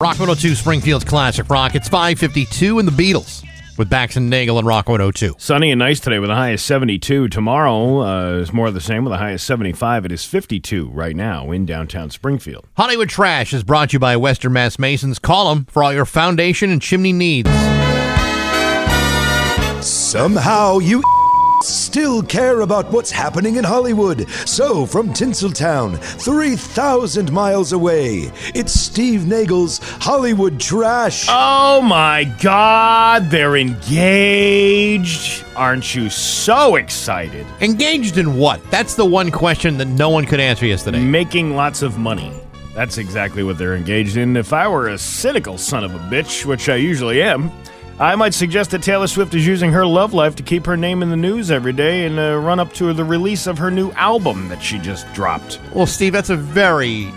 Rock 102, Springfield's Classic Rock. It's 5:52 in the Beatles with Bax and Nagle and Rock 102. Sunny and nice today with a high of 72. Tomorrow is more of the same with a high of 75. It is 52 right now in downtown Springfield. Hollywood Trash is brought to you by Western Mass Masons. Call them for all your foundation and chimney needs. Somehow you still care about what's happening in Hollywood. So, from Tinseltown, 3,000 miles away, it's Steve Nagle's Hollywood Trash. Oh my God, they're engaged. Aren't you so excited? Engaged in what? That's the one question that no one could answer yesterday. Making lots of money. That's exactly what they're engaged in. If I were a cynical son of a bitch, which I usually am, I might suggest that Taylor Swift is using her love life to keep her name in the news every day and run up to the release of her new album that she just dropped. Well, Steve, that's a very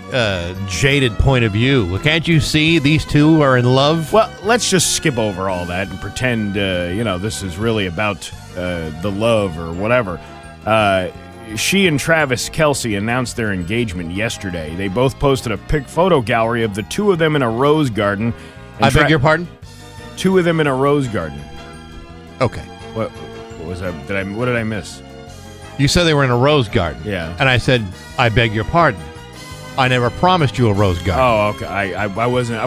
jaded point of view. Can't you see these two are in love? Well, let's just skip over all that and pretend, this is really about the love or whatever. She and Travis Kelce announced their engagement yesterday. They both posted a photo gallery of the two of them in a rose garden. I beg your pardon? Two of them in a rose garden. Okay. What was that? What did I miss? You said they were in a rose garden. Yeah. And I said, I beg your pardon. I never promised you a rose garden. Oh, okay. I wasn't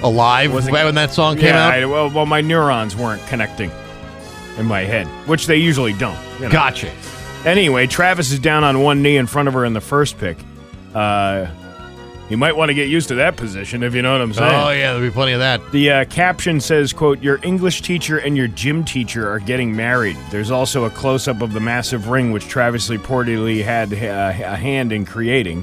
alive when that song came out? Well, my neurons weren't connecting in my head, which they usually don't. You know. Gotcha. Anyway, Travis is down on one knee in front of her in the first pick. You might want to get used to that position, if you know what I'm saying. Oh, yeah, there'll be plenty of that. The caption says, quote, "Your English teacher and your gym teacher are getting married." There's also a close-up of the massive ring, which Travis reportedly had a hand in creating.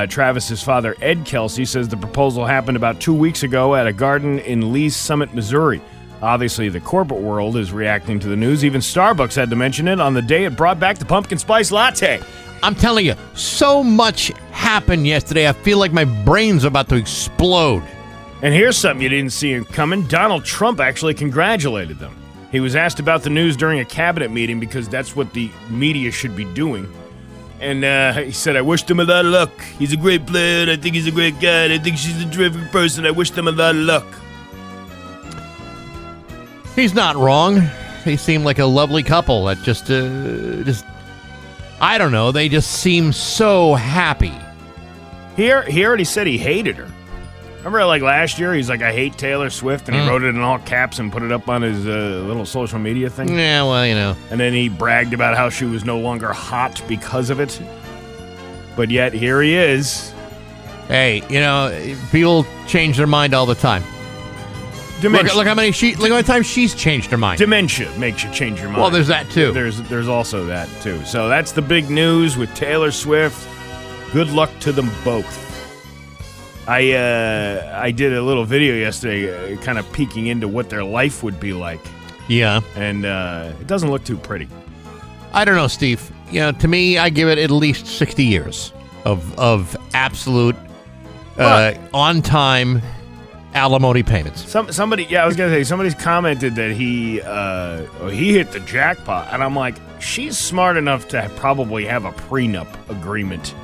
Travis's father, Ed Kelce, says the proposal happened about 2 weeks ago at a garden in Lee's Summit, Missouri. Obviously, the corporate world is reacting to the news. Even Starbucks had to mention it on the day it brought back the pumpkin spice latte. I'm telling you, so much happened yesterday, I feel like my brain's about to explode. And here's something you didn't see coming. Donald Trump actually congratulated them. He was asked about the news during a cabinet meeting because that's what the media should be doing. And he said, "I wish him a lot of luck. He's a great player, and I think he's a great guy, and I think she's a terrific person. I wish them a lot of luck." He's not wrong. They seem like a lovely couple that just I don't know, they just seem so happy. He already said he hated her. Remember, like last year, he's like, "I hate Taylor Swift," and he wrote it in all caps and put it up on his little social media thing. Yeah, well, you know. And then he bragged about how she was no longer hot because of it. But yet, here he is. Hey, people change their mind all the time. Dementia. Look how many times she's changed her mind. Dementia makes you change your mind. Well, there's that too. There's also that too. So that's the big news with Taylor Swift. Good luck to them both. I did a little video yesterday, kind of peeking into what their life would be like. Yeah, and it doesn't look too pretty. I don't know, Steve. To me, I give it at least 60 years of absolute on time alimony payments. Somebody's commented that he hit the jackpot, and I'm like, she's smart enough to probably have a prenup agreement.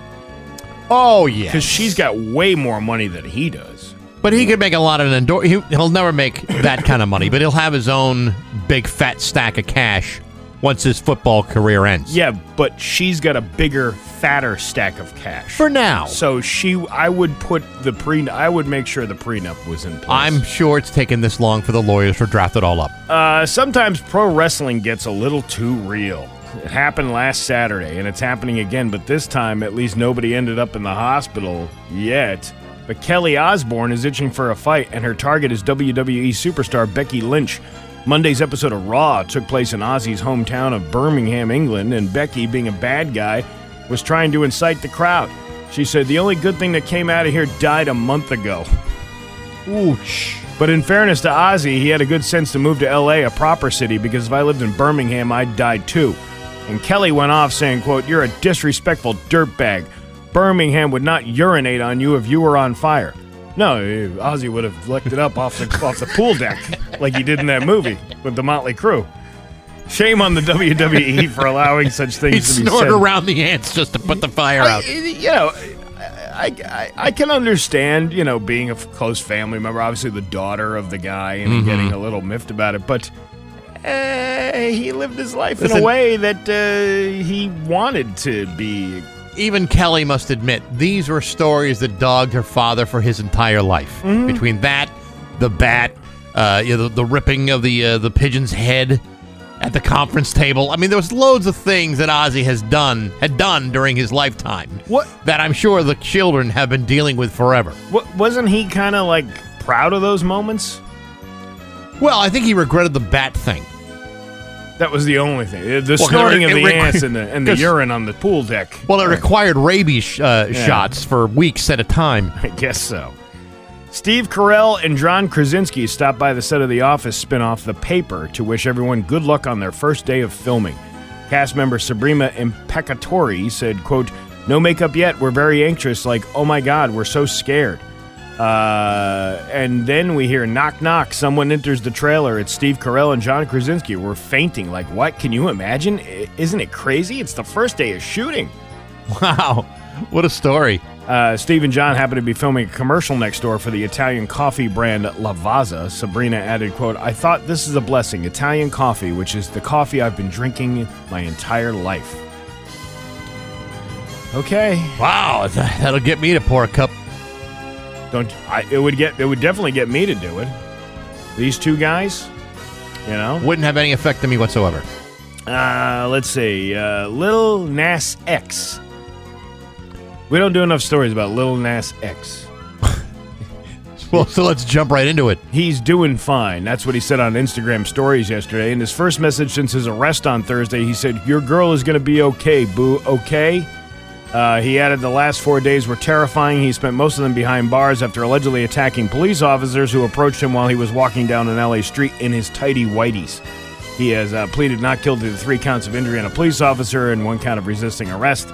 Oh yeah, because she's got way more money than he does. But he could make a lot of he'll never make that kind of money, but he'll have his own big fat stack of cash once his football career ends. Yeah, but she's got a bigger, fatter stack of cash. For now. So I would make sure the prenup was in place. I'm sure it's taken this long for the lawyers to draft it all up. Sometimes pro wrestling gets a little too real. It happened last Saturday, and it's happening again, but this time, at least nobody ended up in the hospital yet. But Kelly Osbourne is itching for a fight, and her target is WWE superstar Becky Lynch. Monday's episode of Raw took place in Ozzy's hometown of Birmingham, England, and Becky, being a bad guy, was trying to incite the crowd. She said, "The only good thing that came out of here died a month ago." Ooch. But in fairness to Ozzy, he had a good sense to move to L.A., a proper city, because if I lived in Birmingham, I'd die too. And Kelly went off saying, quote, "You're a disrespectful dirtbag. Birmingham would not urinate on you if you were on fire." No, Ozzy would have licked it up off the pool deck like he did in that movie with the Motley Crue. Shame on the WWE for allowing such things to be said. He'd snort around the ants just to put the fire out. I can understand, being a close family member, obviously the daughter of the guy, and getting a little miffed about it, but he lived his life in a way that he wanted to be. Even Kelly must admit, these were stories that dogged her father for his entire life. Between that, the bat, the ripping of the pigeon's head at the conference table. I mean, there was loads of things that Ozzy had done during his lifetime. That I'm sure the children have been dealing with forever. Wasn't he kind of like proud of those moments? Well, I think he regretted the bat thing. That was the only thing. The snorting of the ants and the urine on the pool deck. Well, it required rabies shots for weeks at a time. I guess so. Steve Carell and John Krasinski stopped by the set of The Office spinoff The Paper to wish everyone good luck on their first day of filming. Cast member Sabrina Impecatori said, quote, "No makeup yet. We're very anxious. Like, oh my God, we're so scared." And then we hear knock, knock. Someone enters the trailer. It's Steve Carell and John Krasinski. We're fainting. Like, what? Can you imagine? Isn't it crazy? It's the first day of shooting. Wow. What a story. Steve and John happen to be filming a commercial next door for the Italian coffee brand Lavazza. Sabrina added, quote, "I thought this is a blessing. Italian coffee, which is the coffee I've been drinking my entire life." Okay. Wow. That'll get me to pour a cup. It would definitely get me to do it. These two guys, Wouldn't have any effect on me whatsoever. Let's see. Lil Nas X. We don't do enough stories about Lil Nas X. Well, so let's jump right into it. He's doing fine. That's what he said on Instagram stories yesterday. In his first message since his arrest on Thursday, he said, "Your girl is going to be okay, boo, okay?" He added the last 4 days were terrifying. He spent most of them behind bars after allegedly attacking police officers who approached him while he was walking down an LA street in his tighty whities. He has pleaded not guilty to 3 counts of injury on a police officer and 1 count of resisting arrest.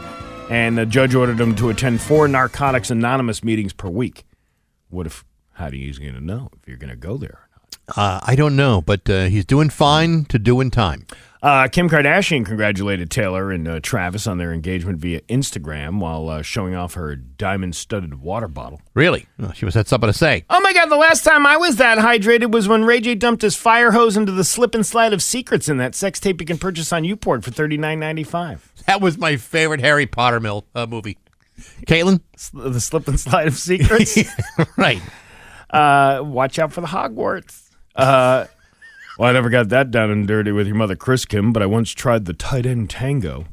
And the judge ordered him to attend 4 Narcotics Anonymous meetings per week. How do you going to know if you're going to go there or not? I don't know, but he's doing fine to do in time. Kim Kardashian congratulated Taylor and Travis on their engagement via Instagram while showing off her diamond-studded water bottle. Really? Oh, she had something to say. Oh, my God, the last time I was that hydrated was when Ray J dumped his fire hose into the slip and slide of Secrets in that sex tape you can purchase on Uport for $39.95. That was my favorite Harry Potter movie. Caitlin? The slip and slide of Secrets? Right. Watch out for the Hogwarts. Well, I never got that down and dirty with your mother, Chris Kim, but I once tried the tight end tango.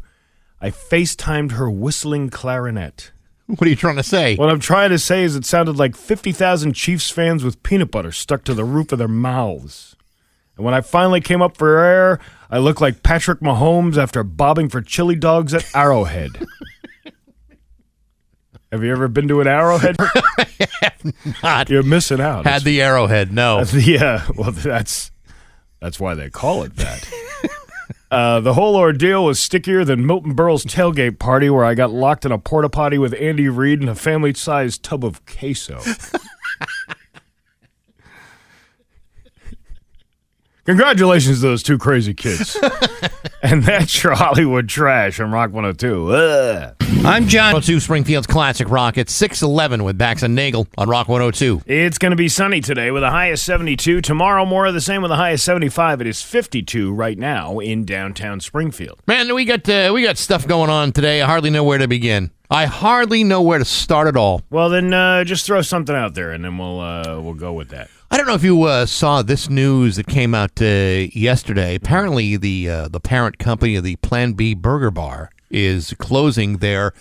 I FaceTimed her whistling clarinet. What are you trying to say? What I'm trying to say is it sounded like 50,000 Chiefs fans with peanut butter stuck to the roof of their mouths. And when I finally came up for air, I looked like Patrick Mahomes after bobbing for chili dogs at Arrowhead. Have you ever been to an Arrowhead? I have not. You're missing out. Had the Arrowhead, no. Yeah, well, that's why they call it that. The whole ordeal was stickier than Milton Berle's tailgate party where I got locked in a porta potty with Andy Reid and a family-sized tub of queso. Congratulations to those 2 crazy kids. And that's your Hollywood trash on Rock 102. I'm John. 102 Springfield's Classic Rock at 6:11 with Bax and Nagle on Rock 102. It's going to be sunny today with a high of 72. Tomorrow, more of the same with a high of 75. It is 52 right now in downtown Springfield. Man, we got stuff going on today. I hardly know where to begin. I hardly know where to start at all. Well, then just throw something out there, and then we'll go with that. I don't know if you saw this news that came out yesterday. Apparently, the parent company of the Plan B Burger Bar is closing a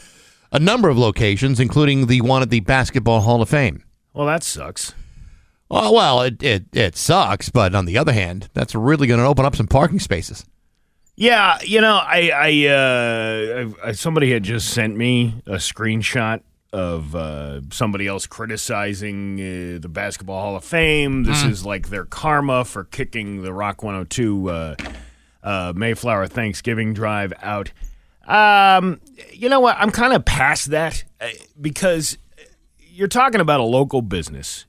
number of locations, including the one at the Basketball Hall of Fame. Well, that sucks. Oh, well, it sucks, but on the other hand, that's really going to open up some parking spaces. Yeah, I somebody had just sent me a screenshot of somebody else criticizing the Basketball Hall of Fame. This is like their karma for kicking the Rock 102 Mayflower Thanksgiving drive out. You know what? I'm kind of past that because you're talking about a local business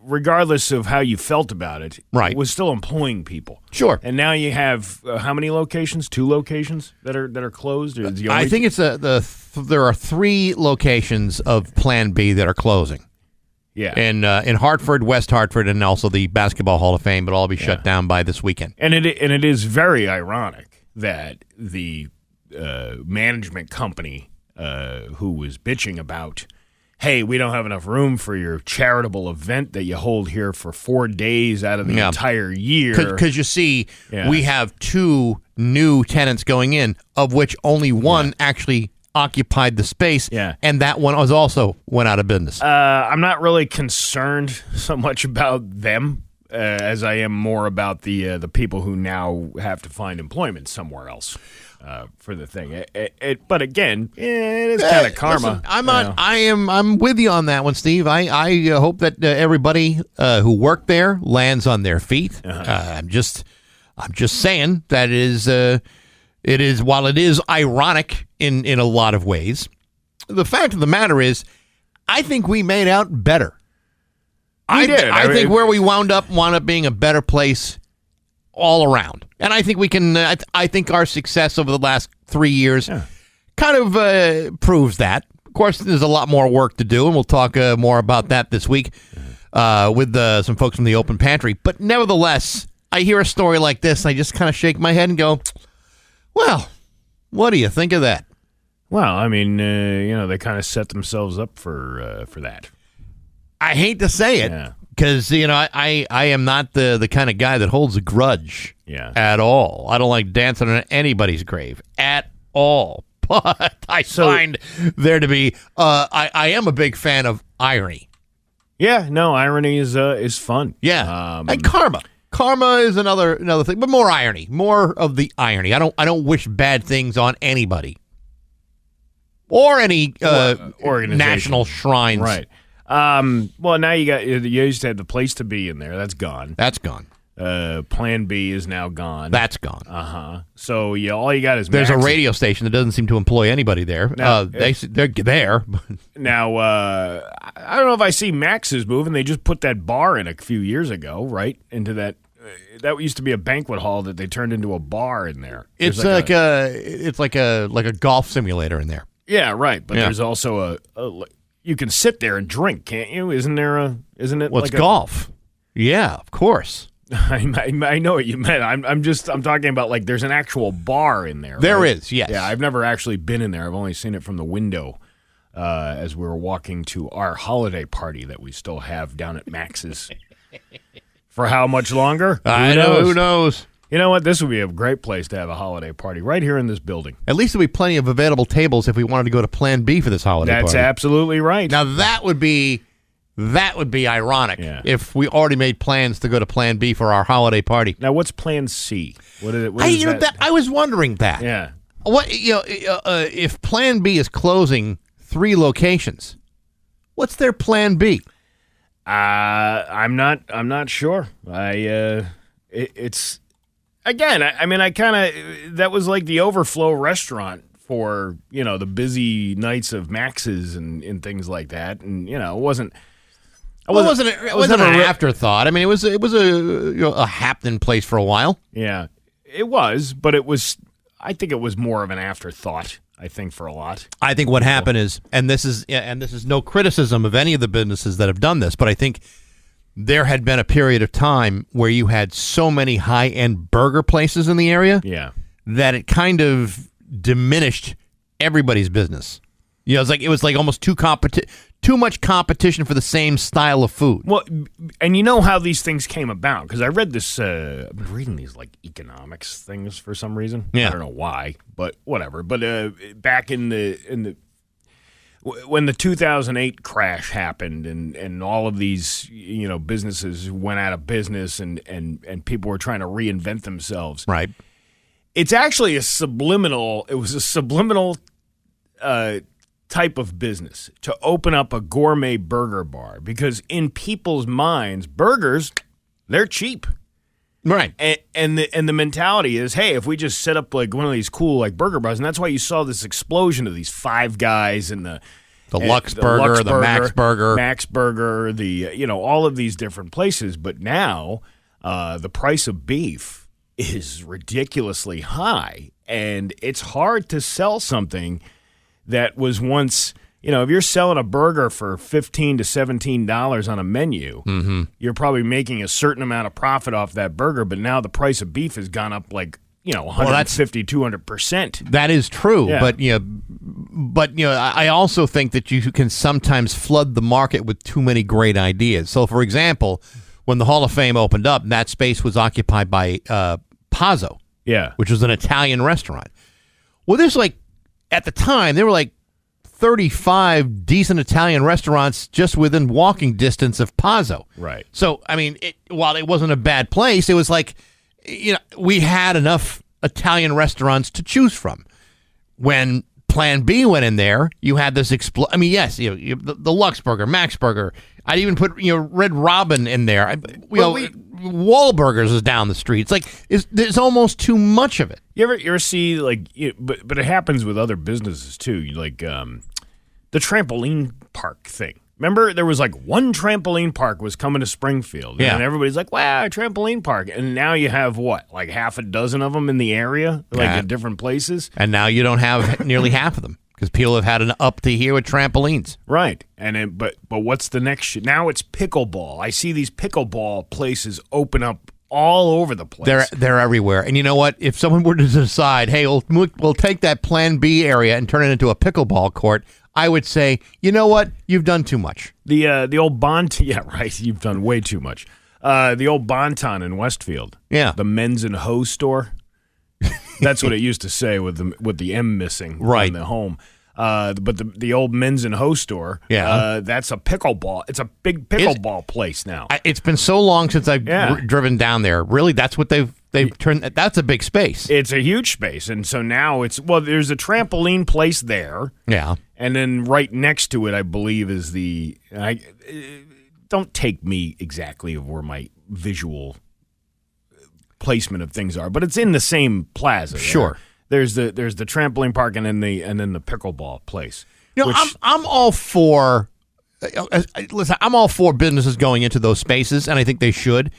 regardless of how you felt about it, Right. it was still employing people. Sure. And now you have how many locations? 2 locations that are closed. Or is the only I think it's there are 3 locations of Plan B that are closing. Yeah. In Hartford, West Hartford, and also the Basketball Hall of Fame, but all be shut down by this weekend. And it is very ironic that the management company who was bitching about, hey, we don't have enough room for your charitable event that you hold here for 4 days out of the entire year. Because you see, we have 2 new tenants going in, of which only one actually occupied the space, and that one was also went out of business. I'm not really concerned so much about them as I am more about the people who now have to find employment somewhere else for the thing. But again, it is kind of karma. Listen, I'm with you on that one, Steve. I hope that everybody who worked there lands on their feet. I'm just saying that it is while it is ironic in a lot of ways, the fact of the matter is, I think we made out better. I think where we wound up being a better place all around. And I think we can, I think our success over the last 3 years kind of proves that. Of course, there's a lot more work to do, and we'll talk more about that this week with some folks from the Open Pantry. But nevertheless, I hear a story like this, I just kind of shake my head and go, well, what do you think of that? Well, I mean, they kind of set themselves up for that. I hate to say it, because I am not the kind of guy that holds a grudge at all. I don't like dancing on anybody's grave at all. But I find there to be I am a big fan of irony. Yeah, no, irony is fun. Yeah, and karma. Karma is another thing, but more irony, more of the irony. I don't wish bad things on anybody or any organization. national shrines. Right. Well, now you used to have the place to be in there. That's gone. That's gone. Plan B is now gone. That's gone. So all you got is there's a radio station that doesn't seem to employ anybody there. They're there. Now I don't know if I see Max's moving. They just put that bar in a few years ago, right? Into that. That used to be a banquet hall that they turned into a bar in there. It's like a golf simulator in there. Yeah, right. But there's also you can sit there and drink, can't you? Isn't it? Well, it's golf. Yeah, of course. I know what you meant. I'm talking about like there's an actual bar in there. There right? is, yes. Yeah, I've never actually been in there. I've only seen it from the window as we were walking to our holiday party that we still have down at Max's. For how much longer? Who knows? You know what? This would be a great place to have a holiday party right here in this building. At least there'll be plenty of available tables if we wanted to go to Plan B for this holiday party. That's absolutely right. Now that would be ironic if we already made plans to go to Plan B for our holiday party. Now what's Plan C? What is that? I was wondering that. Yeah. What if Plan B is closing 3 locations? What's their Plan B? I'm not sure. It's again. I kind of that was like the overflow restaurant for the busy nights of Max's and things like that, and it wasn't. It wasn't an afterthought. I mean, it was a happening place for a while. Yeah, it was, but it was. I think it was more of an afterthought. I think for a lot. I think what happened is, and this is no criticism of any of the businesses that have done this, but I think there had been a period of time where you had so many high-end burger places in the area that it kind of diminished everybody's business. It was like almost too much competition for the same style of food. Well, and you know how these things came about, because I read this, I've been reading these like economics things for some reason. Yeah. I don't know why, but whatever. But back in when the 2008 crash happened and all of these, businesses went out of business and people were trying to reinvent themselves. Right. It's actually it was a subliminal type of business to open up a gourmet burger bar, because in people's minds, burgers, they're cheap. Right. And the mentality is, hey, if we just set up like one of these cool like burger bars, and that's why you saw this explosion of these Five Guys and the The Lux Burger, the Max Burger. All of these different places. But now the price of beef is ridiculously high, and it's hard to sell something that was once, if you're selling a burger for $15 to $17 on a menu, you're probably making a certain amount of profit off that burger, but now the price of beef has gone up like 150, 200%. That is true, Yeah. but I also think that you can sometimes flood the market with too many great ideas. So, for example, when the Hall of Fame opened up, that space was occupied by Pazzo, which was an Italian restaurant. Well, there's at the time there were 35 decent Italian restaurants just within walking distance of Pazzo. Right. So, I mean, while it wasn't a bad place, it was we had enough Italian restaurants to choose from. When Plan B went in there, you had this the Lux Burger, Max Burger. I'd even put Red Robin in there. Wahlburgers is down the street. It's there's almost too much of it. You ever see but it happens with other businesses too. The trampoline park thing. Remember, there was one trampoline park was coming to Springfield, and everybody's like, "Wow, a trampoline park!" And now you have half a dozen of them in the area, in different places. And now you don't have nearly half of them because people have had an up to here with trampolines, right? And but what's the next? Now it's pickleball. I see these pickleball places open up all over the place. They're everywhere. And you know what? If someone were to decide, hey, we'll take that Plan B area and turn it into a pickleball court, I would say, you know what? You've done too much. The old you've done way too much. The old Bonton in Westfield. Yeah. The men's and hose store. That's what it used to say with the M missing on the home. But the old men's and hose store, that's a pickleball. It's a big pickleball place now. It's been so long since I've driven down there. Really, that's what they've turned. That's a big space. It's a huge space, and so now there's a trampoline place there. Yeah, and then right next to it, I believe, is don't take me exactly of where my visual placement of things are, but it's in the same plaza. Sure. There's the trampoline park and then the pickleball place. I'm all for. Listen, I'm all for businesses going into those spaces, and I think they should.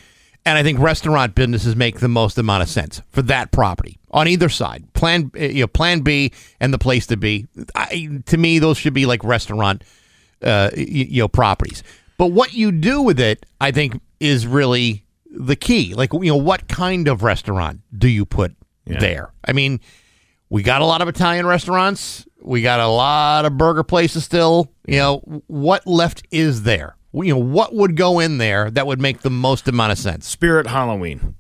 And I think restaurant businesses make the most amount of sense for that property on either side. Plan B and the place to be. To me, those should be restaurant properties. But what you do with it, I think, is really the key. What kind of restaurant do you put there? I mean, we got a lot of Italian restaurants. We got a lot of burger places still. What left is there? What would go in there that would make the most amount of sense? Spirit Halloween.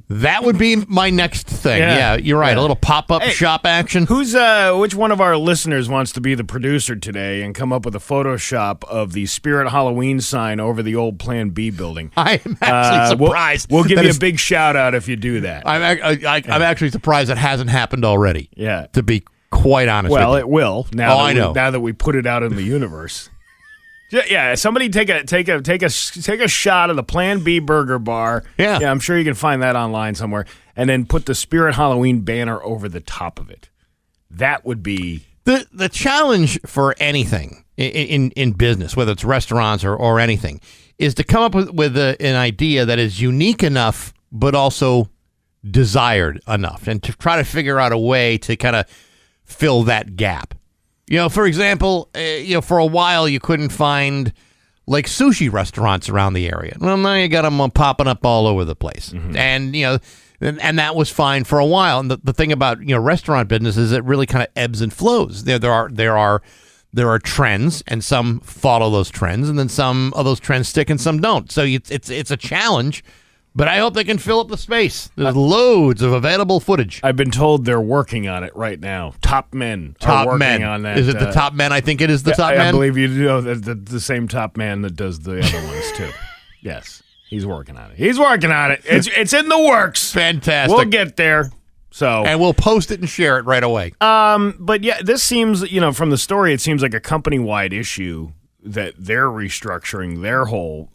That would be my next thing. Yeah, you're right. A little pop-up shop action. Which one of our listeners wants to be the producer today and come up with a Photoshop of the Spirit Halloween sign over the old Plan B building? I'm actually surprised. We'll give you a big shout-out if you do that. I'm actually surprised it hasn't happened already. Yeah. To be quite honest with you. Well, it will. I know. Now that we put it out in the universe. Yeah, somebody take a shot of the Plan B Burger Bar. Yeah, I'm sure you can find that online somewhere, and then put the Spirit Halloween banner over the top of it. That would be the challenge for anything in business, whether it's restaurants or anything, is to come up with an idea that is unique enough, but also desired enough, and to try to figure out a way to kind of fill that gap. For example, for a while you couldn't find sushi restaurants around the area. Well, now you got them popping up all over the place, and and that was fine for a while. And the thing about restaurant business is it really kind of ebbs and flows. There are trends, and some follow those trends, and then some of those trends stick and some don't. So it's a challenge. But I hope they can fill up the space. There's loads of available footage. I've been told they're working on it right now. Top men are working on that. Is it the Top Men? I think it is the Top Men. I believe you know the same Top Man that does the other ones too. Yes, he's working on it. It's in the works. Fantastic. We'll get there. And we'll post it and share it right away. But yeah, this seems, from the story, it seems like a company-wide issue that they're restructuring their whole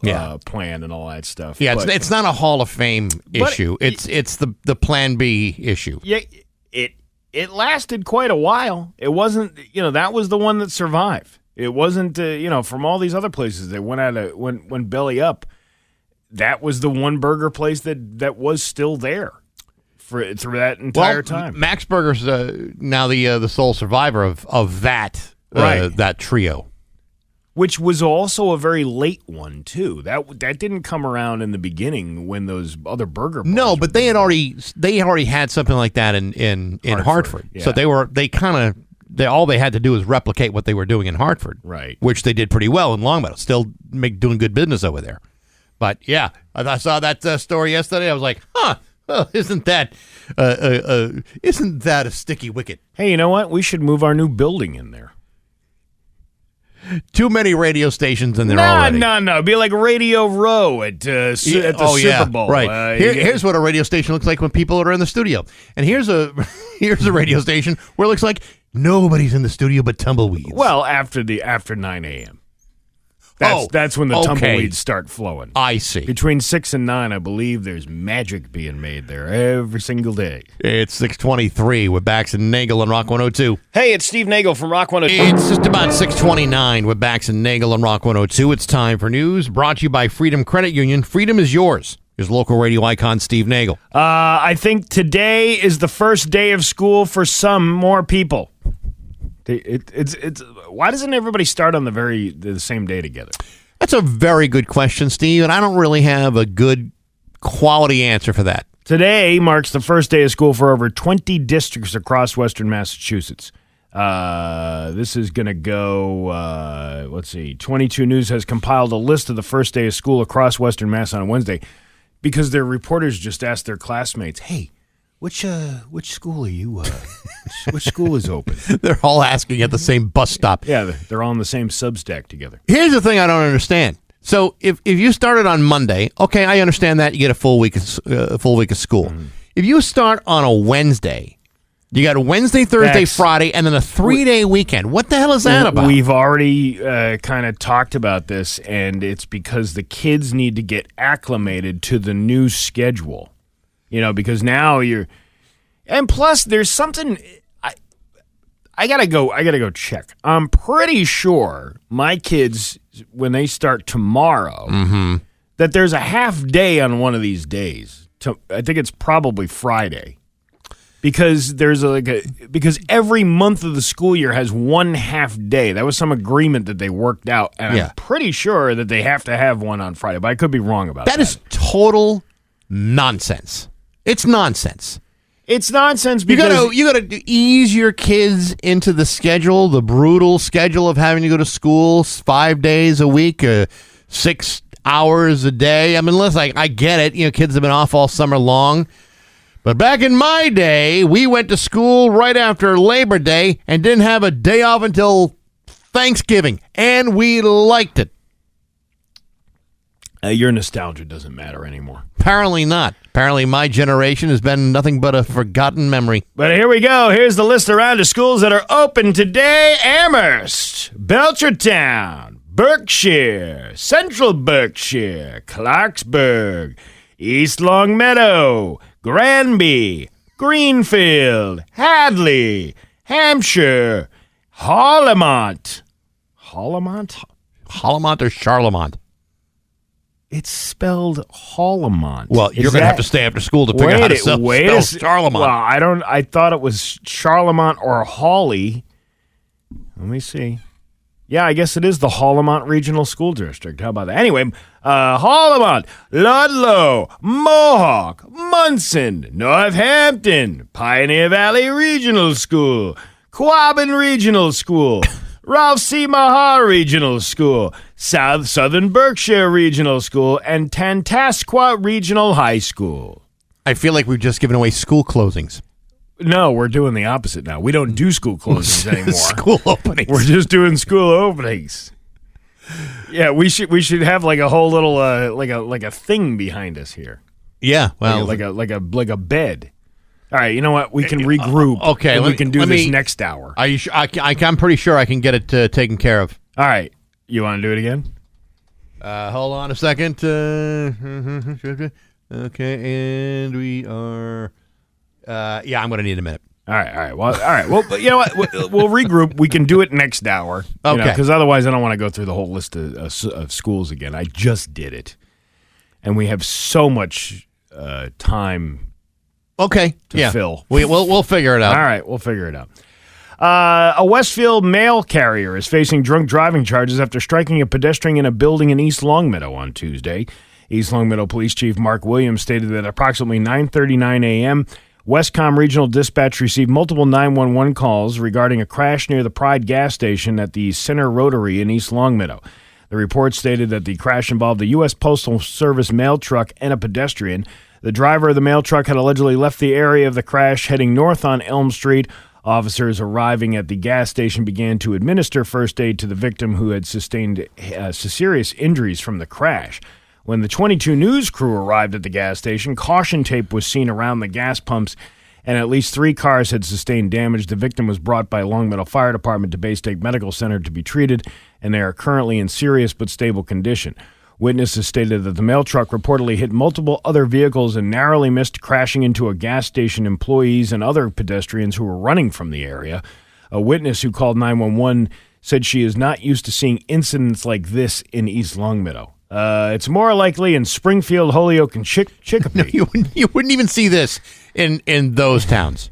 plan and all that stuff. Yeah, it's not a Hall of Fame issue. It's the Plan B issue. Yeah, it lasted quite a while. It wasn't, that was the one that survived. It wasn't, from all these other places that went belly up. That was the one burger place that was still there through that entire time. Max Burger's now the sole survivor of that that trio, which was also a very late one too. That didn't come around in the beginning when those other burger bars No, but they already had something like that in Hartford. Yeah. So all they had to do was replicate what they were doing in Hartford, right? Which they did pretty well in Longmeadow. Still doing good business over there. But yeah, I saw that story yesterday. I was like, huh. Well, isn't that a sticky wicket? Hey, you know what? We should move our new building in there. Too many radio stations in there already. No. It'd be like Radio Row at the Super Bowl. Right. Here's what a radio station looks like when people are in the studio. And here's a radio station where it looks like nobody's in the studio but tumbleweeds. Well, after 9 a.m. That's when the tumbleweeds start flowing. I see. Between 6 and 9, I believe there's magic being made there every single day. It's 6:23 with Bax and Nagle on Rock 102. Hey, it's Steve Nagle from Rock 102. It's just about 6:29 with Bax and Nagle on Rock 102. It's time for news brought to you by Freedom Credit Union. Freedom is yours. Here's local radio icon Steve Nagle. I think today is the first day of school for some more people. It's why doesn't everybody start on the same day together? That's a very good question, Steve, and I don't really have a good quality answer for that. Today marks the first day of school for over 20 districts across western Massachusetts. This is going to go, let's see, 22 News has compiled a list of the first day of school across western Mass on Wednesday because their reporters just asked their classmates, hey, which school are you? Which school is open? They're all asking at the same bus stop. Yeah, they're all in the same Substack together. Here's the thing I don't understand. So if you started on Monday, okay, I understand that you get a full week of school. Mm-hmm. If you start on a Wednesday, you got a Wednesday, Thursday, Friday, and then a 3-day weekend. What the hell is that about? We've already kind of talked about this, and it's because the kids need to get acclimated to the new schedule. Because now and plus there's something I gotta go check. I'm pretty sure my kids, when they start tomorrow, that there's a half day on one of these days. I think it's probably Friday, because because every month of the school year has one half day. That was some agreement that they worked out, and I'm pretty sure that they have to have one on Friday. But I could be wrong about that. That is total nonsense. It's nonsense. It's nonsense because you gotta ease your kids into the schedule, the brutal schedule of having to go to school 5 days a week, 6 hours a day. I mean, listen, I get it. Kids have been off all summer long. But back in my day, we went to school right after Labor Day and didn't have a day off until Thanksgiving, and we liked it. Your nostalgia doesn't matter anymore. Apparently not. Apparently my generation has been nothing but a forgotten memory. But here we go. Here's the list around the schools that are open today. Amherst, Belchertown, Berkshire, Central Berkshire, Clarksburg, East Longmeadow, Granby, Greenfield, Hadley, Hampshire, Hollamont. Hollamont or Charlemont? It's spelled Hollamont. Well, you're going to have to stay after school to figure out how to spell Charlemont. Well, I thought it was Charlemont or Hawley. Let me see. Yeah, I guess it is the Hollamont Regional School District. How about that? Anyway, Hollamont, Ludlow, Mohawk, Munson, Northampton, Pioneer Valley Regional School, Quabbin Regional School, Ralph C. Maher Regional School, Southern Berkshire Regional School, and Tantasqua Regional High School. I feel like we've just given away school closings. No, we're doing the opposite now. We don't do school closings anymore. School openings. We're just doing school openings. Yeah, we should have like a whole little like a thing behind us here. Yeah, well, like a bed. All right, you know what? We can regroup. Okay, we can do this next hour. Are you sure? I'm pretty sure I can get it taken care of. All right, you want to do it again? Hold on a second. Okay, and we are. Yeah, I'm going to need a minute. All All right. Well, all right. Well, you know what? We'll regroup. We can do it next hour. Okay. Because otherwise, I don't want to go through the whole list of schools again. I just did it, and we have so much time. Okay. To fill. We'll figure it out. All right. We'll figure it out. A Westfield mail carrier is facing drunk driving charges after striking a pedestrian in a building in East Longmeadow on Tuesday. East Longmeadow Police Chief Mark Williams stated that approximately 9:39 a.m., Westcom Regional Dispatch received multiple 911 calls regarding a crash near the Pride gas station at the Center Rotary in East Longmeadow. The report stated that the crash involved the U.S. Postal Service mail truck and a pedestrian. The driver of the mail truck had allegedly left the area of the crash heading north on Elm Street. Officers arriving at the gas station began to administer first aid to the victim who had sustained serious injuries from the crash. When the 22 News crew arrived at the gas station, caution tape was seen around the gas pumps, and at least 3 cars had sustained damage. The victim was brought by Longmeadow Fire Department to Bay State Medical Center to be treated, and they are currently in serious but stable condition. Witnesses stated that the mail truck reportedly hit multiple other vehicles and narrowly missed crashing into a gas station employees and other pedestrians who were running from the area. A witness who called 911 said she is not used to seeing incidents like this in East Longmeadow. It's more likely in Springfield, Holyoke, and Chicopee. No, you wouldn't even see this in those towns.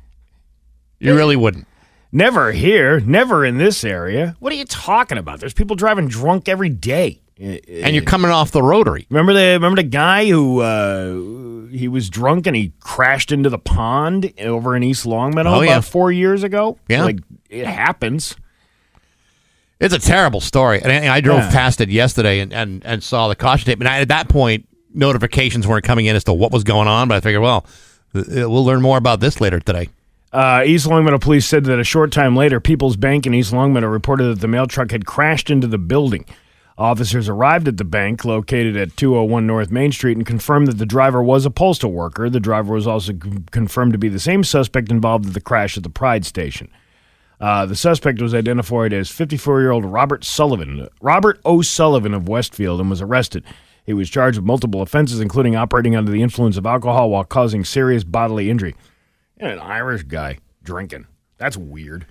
You really wouldn't. Never here. Never in this area. What are you talking about? There's people driving drunk every day. And you're coming off the Rotary. Remember the guy who he was drunk and he crashed into the pond over in East Longmeadow about 4 years ago? Yeah. Like, it happens. It's a terrible story. And I drove past it yesterday and saw the caution tape. And at that point, notifications weren't coming in as to what was going on. But I figured, well, we'll learn more about this later today. East Longmeadow police said that a short time later, People's Bank in East Longmeadow reported that the mail truck had crashed into the building. Officers arrived at the bank located at 201 North Main Street and confirmed that the driver was a postal worker. The driver was also confirmed to be the same suspect involved in the crash at the Pride station. The suspect was identified as 54-year-old Robert O'Sullivan of Westfield and was arrested. He was charged with multiple offenses, including operating under the influence of alcohol while causing serious bodily injury. And an Irish guy drinking. That's weird.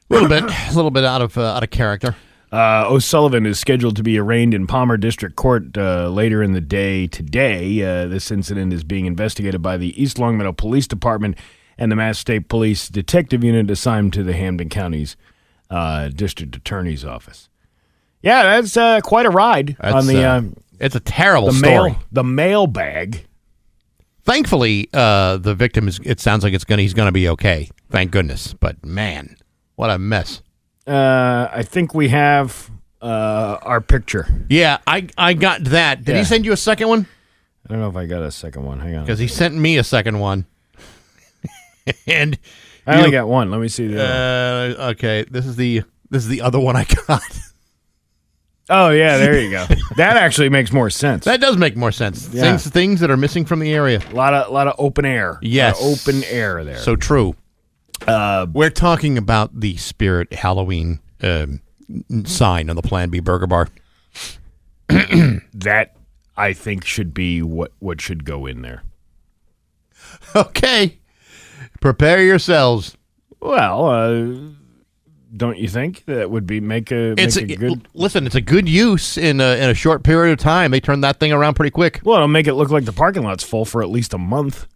A little bit out of character. O'Sullivan is scheduled to be arraigned in Palmer District Court later in the day today. This incident is being investigated by the East Longmeadow Police Department and the Mass State Police Detective Unit assigned to the Hampden County's District Attorney's Office. Yeah, that's quite a ride on the. It's a terrible story. The mailbag. Thankfully, the victim it sounds like he's going to be okay. Thank goodness. But man, what a mess. I think we have our picture. Yeah, I got that. Did he send you a second one? I don't know if I got a second one. Hang on. Because he sent me a second one. And I only got one. Let me see the other one. Okay, this is the other one I got. Oh yeah, there you go. That actually makes more sense. That does make more sense. Yeah. Things that are missing from the area. A lot of open air. Yes, open air there. So true. We're talking about the Spirit Halloween sign on the Plan B Burger Bar. That I think should be what should go in there. Okay, prepare yourselves. Well, don't you think that would be make a good? Listen, it's a good use in a short period of time. They turned that thing around pretty quick. Well, it'll make it look like the parking lot's full for at least a month.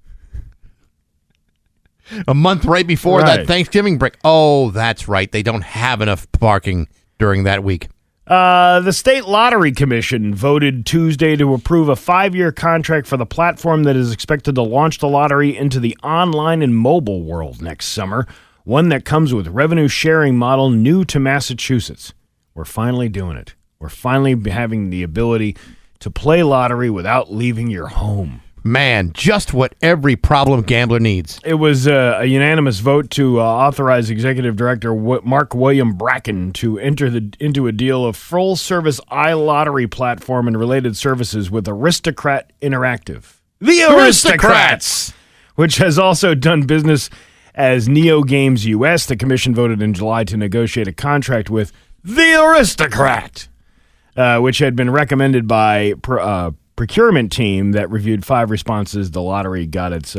A month right before that Thanksgiving break. Oh, that's right. They don't have enough parking during that week. The State Lottery Commission voted Tuesday to approve a 5-year contract for the platform that is expected to launch the lottery into the online and mobile world next summer, one that comes with revenue sharing model new to Massachusetts. We're finally doing it. We're finally having the ability to play lottery without leaving your home. Man, just what every problem gambler needs. It was a unanimous vote to authorize Executive Director Mark William Bracken to enter into a deal of full-service iLottery platform and related services with Aristocrat Interactive. The Aristocrats! Which has also done business as Neo Games US. The commission voted in July to negotiate a contract with The Aristocrat, which had been recommended by procurement team that reviewed 5 responses. The lottery got its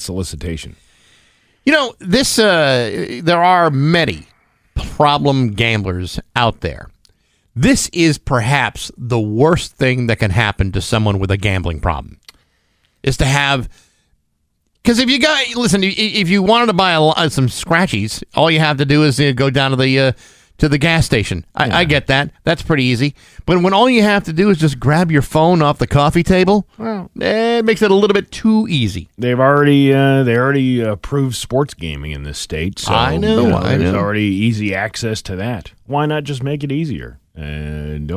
solicitation. This there are many problem gamblers out there. This is perhaps the worst thing that can happen to someone with a gambling problem, is to have. Because if you wanted to buy some scratchies, all you have to do is go down to the gas station. I get that. That's pretty easy. But when all you have to do is just grab your phone off the coffee table, it makes it a little bit too easy. They already approved sports gaming in this state, so I know. There's already easy access to that. Why not just make it easier? And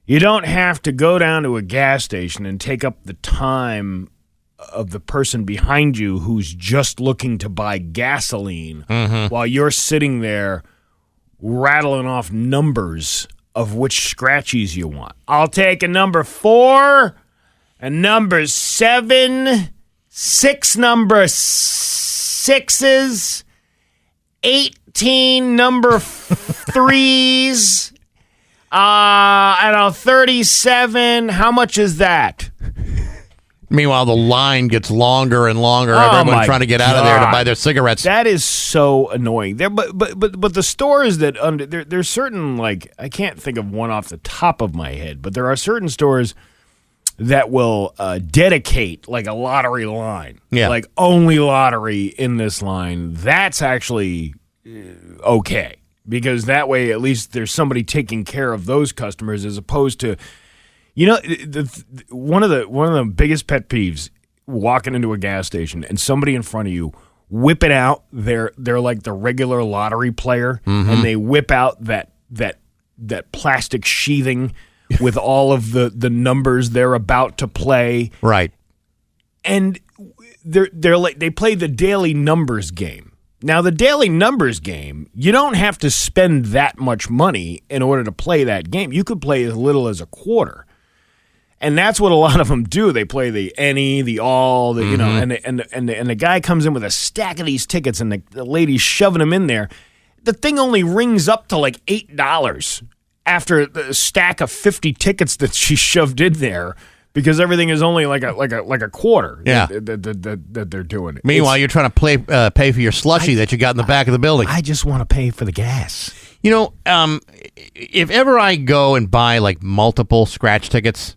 you don't have to go down to a gas station and take up the time of the person behind you who's just looking to buy gasoline while you're sitting there rattling off numbers of which scratchies you want. I'll take a number 4, a number 7, 6 number 6s, 18 number 3s, I don't know, 37. How much is that? Meanwhile, the line gets longer and longer. Everyone trying to get out of there to buy their cigarettes. That is so annoying. There, but the stores that there's certain, like, I can't think of one off the top of my head, but there are certain stores that will dedicate like a lottery line, like only lottery in this line. That's actually okay, because that way at least there's somebody taking care of those customers as opposed to. One of the biggest pet peeves, walking into a gas station and somebody in front of you whipping out they're like the regular lottery player, and they whip out that plastic sheathing with all of the numbers they're about to play. Right. And they play the daily numbers game. Now, the daily numbers game, you don't have to spend that much money in order to play that game. You could play as little as a quarter. And that's what a lot of them do. They play the any, the all, and the guy comes in with a stack of these tickets, and the lady's shoving them in there. The thing only rings up to like $8 after the stack of 50 tickets that she shoved in there, because everything is only like a quarter. That they're doing. Meanwhile, you're trying to pay for your slushie that you got in the back of the building. I just want to pay for the gas. If ever I go and buy like multiple scratch tickets.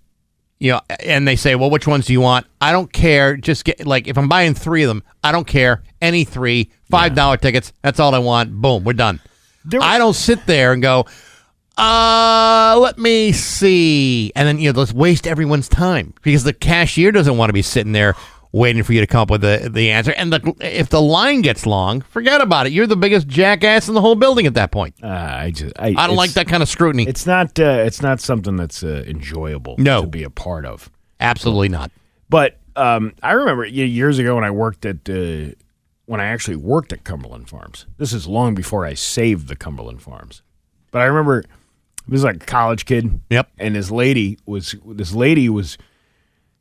And they say, well, which ones do you want? I don't care. Just get, like, if I'm buying 3 of them, I don't care. Any 3, $5 tickets. That's all I want. Boom, we're done. I don't sit there and go, let me see. And then, let's waste everyone's time, because the cashier doesn't want to be sitting there waiting for you to come up with the answer. And if the line gets long, forget about it. You're the biggest jackass in the whole building at that point. I don't like that kind of scrutiny. It's not something that's enjoyable to be a part of. Absolutely not. But I remember years ago when I actually worked at Cumberland Farms. This is long before I saved the Cumberland Farms. But I remember I was like a college kid. Yep. And this lady was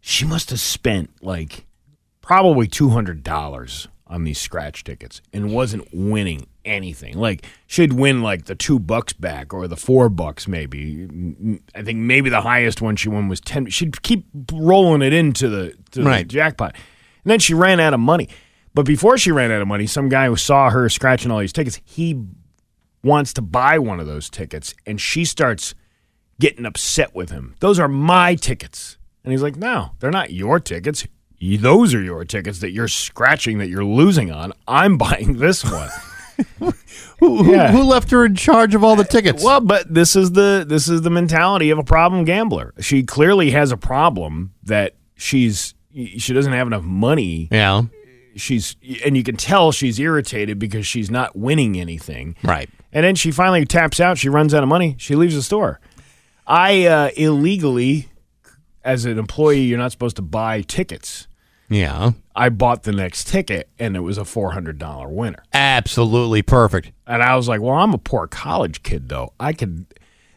she must have spent like probably $200 on these scratch tickets and wasn't winning anything. Like, she'd win like the $2 back or the $4 maybe. I think maybe the highest one she won was 10. She'd keep rolling it into the jackpot. And then she ran out of money. But before she ran out of money, some guy who saw her scratching all these tickets, he wants to buy one of those tickets, and she starts getting upset with him. Those are my tickets. And he's like, no, they're not your tickets. Those are your tickets that you're scratching, that you're losing on. I'm buying this one. Who left her in charge of all the tickets? Well, but this is the mentality of a problem gambler. She clearly has a problem that she doesn't have enough money. Yeah. And you can tell she's irritated because she's not winning anything. Right. And then she finally taps out. She runs out of money. She leaves the store. I illegally, as an employee, you're not supposed to buy tickets. Yeah. I bought the next ticket, and it was a $400 winner. Absolutely perfect. And I was like, well, I'm a poor college kid, though.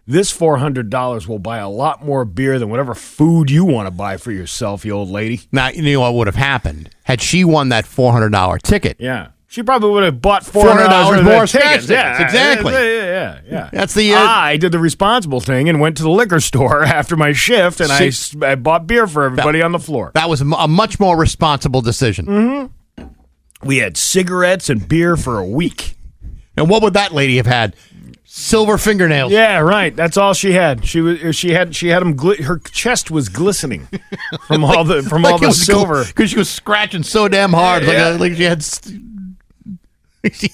This $400 will buy a lot more beer than whatever food you want to buy for yourself, you old lady. Now, you know what would have happened? Had she won that $400 ticket. Yeah. She probably would have bought $400 more tickets. Yeah, exactly. Yeah. That's the. I did the responsible thing and went to the liquor store after my shift, and I bought beer for everybody on the floor. That was a much more responsible decision. Mm-hmm. We had cigarettes and beer for a week. And what would that lady have had? Silver fingernails. Yeah, right. That's all she had. She had them. Her chest was glistening from all the silver because she was scratching so damn hard, like she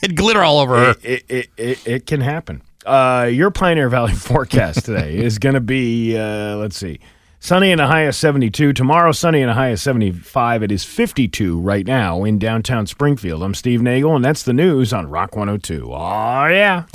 had glitter all over her. It can happen. Your Pioneer Valley forecast today is going to be let's see. Sunny and a high of 72. Tomorrow, sunny and a high of 75. It is 52 right now in downtown Springfield. I'm Steve Nagle, and that's the news on Rock 102. Oh, yeah.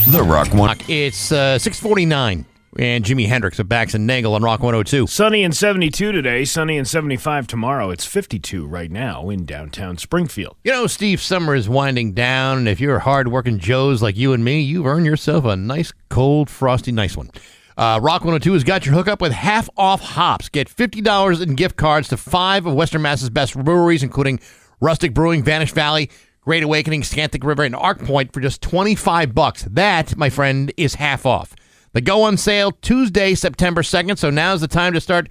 The Rock 1. It's 6:49, and Jimi Hendrix of Bax and Nagle on Rock 102. Sunny and 72 today, sunny and 75 tomorrow. It's 52 right now in downtown Springfield. You know, Steve, summer is winding down, and if you're hard-working Joes like you and me, you've earned yourself a nice, cold, frosty, nice one. Rock 102 has got your hookup with half-off hops. Get $50 in gift cards to 5 of Western Mass's best breweries, including Rustic Brewing, Vanish Valley, Great Awakening, Scantic River, and Arc Point for just $25. That, my friend, is half off. They go on sale Tuesday, September 2nd, so now's the time to start,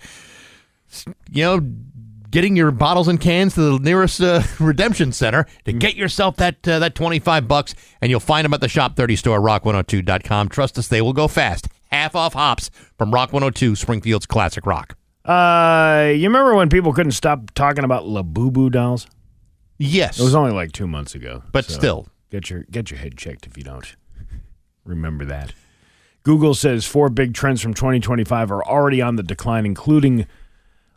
getting your bottles and cans to the nearest redemption center to get yourself that $25, and you'll find them at the Shop 30 store, rock102.com. Trust us, they will go fast. Half off hops from Rock 102, Springfield's classic rock. You remember when people couldn't stop talking about Labubu dolls? Yes. It was only like 2 months ago. But still. Get your head checked if you don't remember that. Google says 4 big trends from 2025 are already on the decline, including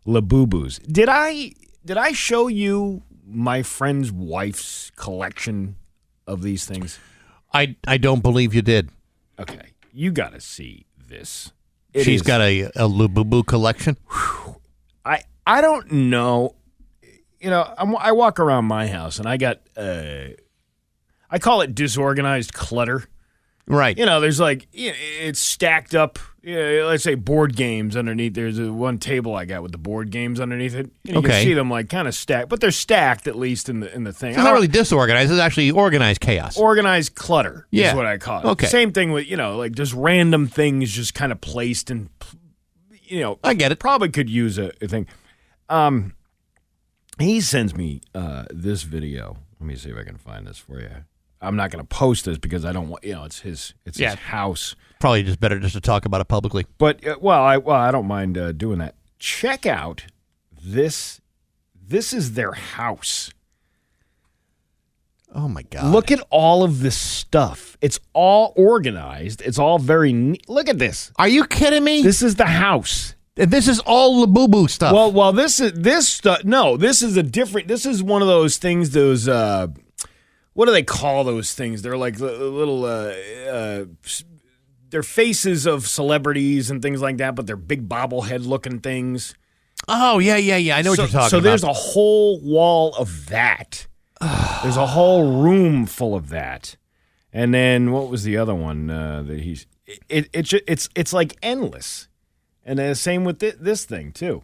Labubus. Did I show you my friend's wife's collection of these things? I don't believe you did. Okay. You got to see this. She's got a Labubu collection? I don't know. I walk around my house, and I got, I call it disorganized clutter. Right. There's it's stacked up, let's say board games underneath. There's one table I got with the board games underneath it. And you can see them kind of stacked, but they're stacked at least in the thing. It's not really disorganized. It's actually organized chaos. Organized clutter is what I call it. Okay. Same thing with, just random things just kind of placed and, I get it. Probably could use a thing. He sends me this video. Let me see if I can find this for you. I'm not going to post this because I don't want, it's his house. Probably just better just to talk about it publicly. But I don't mind doing that. Check out this. This is their house. Oh my God! Look at all of this stuff. It's all organized. It's all very neat. Look at this. Are you kidding me? This is the house. This is all Labubu stuff. Well, this stuff. No, this is a different. This is one of those things. Those. What do they call those things? They're like little, they're faces of celebrities and things like that, but they're big bobblehead-looking things. Oh, yeah. I know what you're talking about. So there's a whole wall of that. There's a whole room full of that. And then what was the other one that he's? It's like endless. And then same with this thing too.